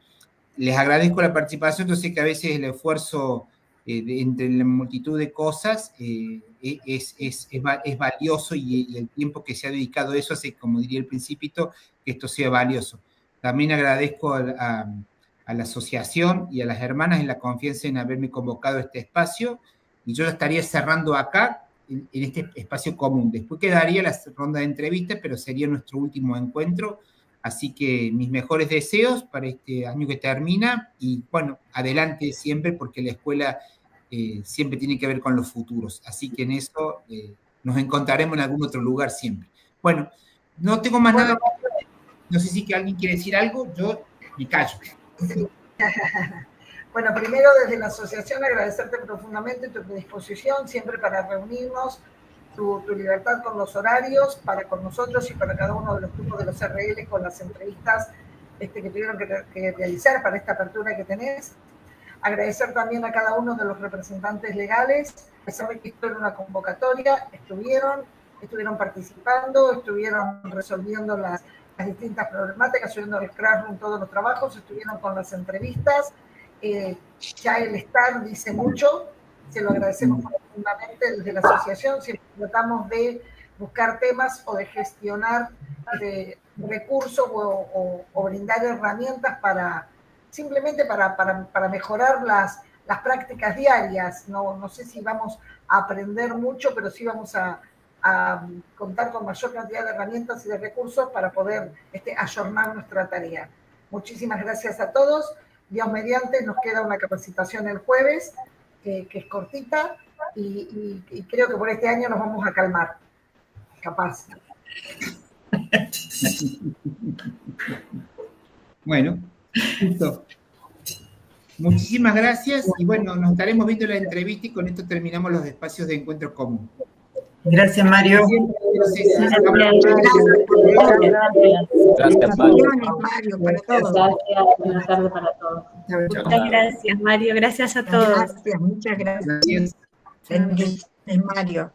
les agradezco la participación. Yo sé que a veces el esfuerzo entre la multitud de cosas es valioso, y el tiempo que se ha dedicado a eso hace, como diría el Principito, que esto sea valioso. También agradezco a la asociación y a las hermanas en la confianza en haberme convocado a este espacio, y yo lo estaría cerrando acá, en este espacio común. Después quedaría la ronda de entrevistas, pero sería nuestro último encuentro. Así que mis mejores deseos para este año que termina, y bueno, adelante siempre, porque la escuela siempre tiene que ver con los futuros. Así que en eso nos encontraremos en algún otro lugar siempre. Bueno, no tengo más nada. No sé si alguien quiere decir algo, yo me callo. Sí. Bueno, primero desde la asociación agradecerte profundamente tu predisposición siempre para reunirnos, tu libertad con los horarios, con nosotros y para cada uno de los grupos de los RL, con las entrevistas que tuvieron que realizar para esta apertura que tenés. Agradecer también a cada uno de los representantes legales, a pesar de que esto era una convocatoria, estuvieron participando, estuvieron resolviendo las distintas problemáticas, subiendo al Classroom todos los trabajos, estuvieron con las entrevistas. Ya el estar dice mucho, se lo agradecemos profundamente desde la asociación. Siempre tratamos de buscar temas o de gestionar recursos o brindar herramientas simplemente para mejorar las prácticas diarias. No sé si vamos a aprender mucho, pero sí vamos a contar con mayor cantidad de herramientas y de recursos para poder ayornar nuestra tarea. Muchísimas gracias a todos. Dios mediante, nos queda una capacitación el jueves, que es cortita, y creo que por este año nos vamos a calmar. Capaz. Bueno, listo. Muchísimas gracias y bueno, nos estaremos viendo en la entrevista y con esto terminamos los espacios de encuentro común. Gracias, Mario. Gracias, Mario, para todos. Gracias, buenas tardes para todos. Muchas gracias, Mario. Gracias a todos. Gracias, muchas gracias. Mario.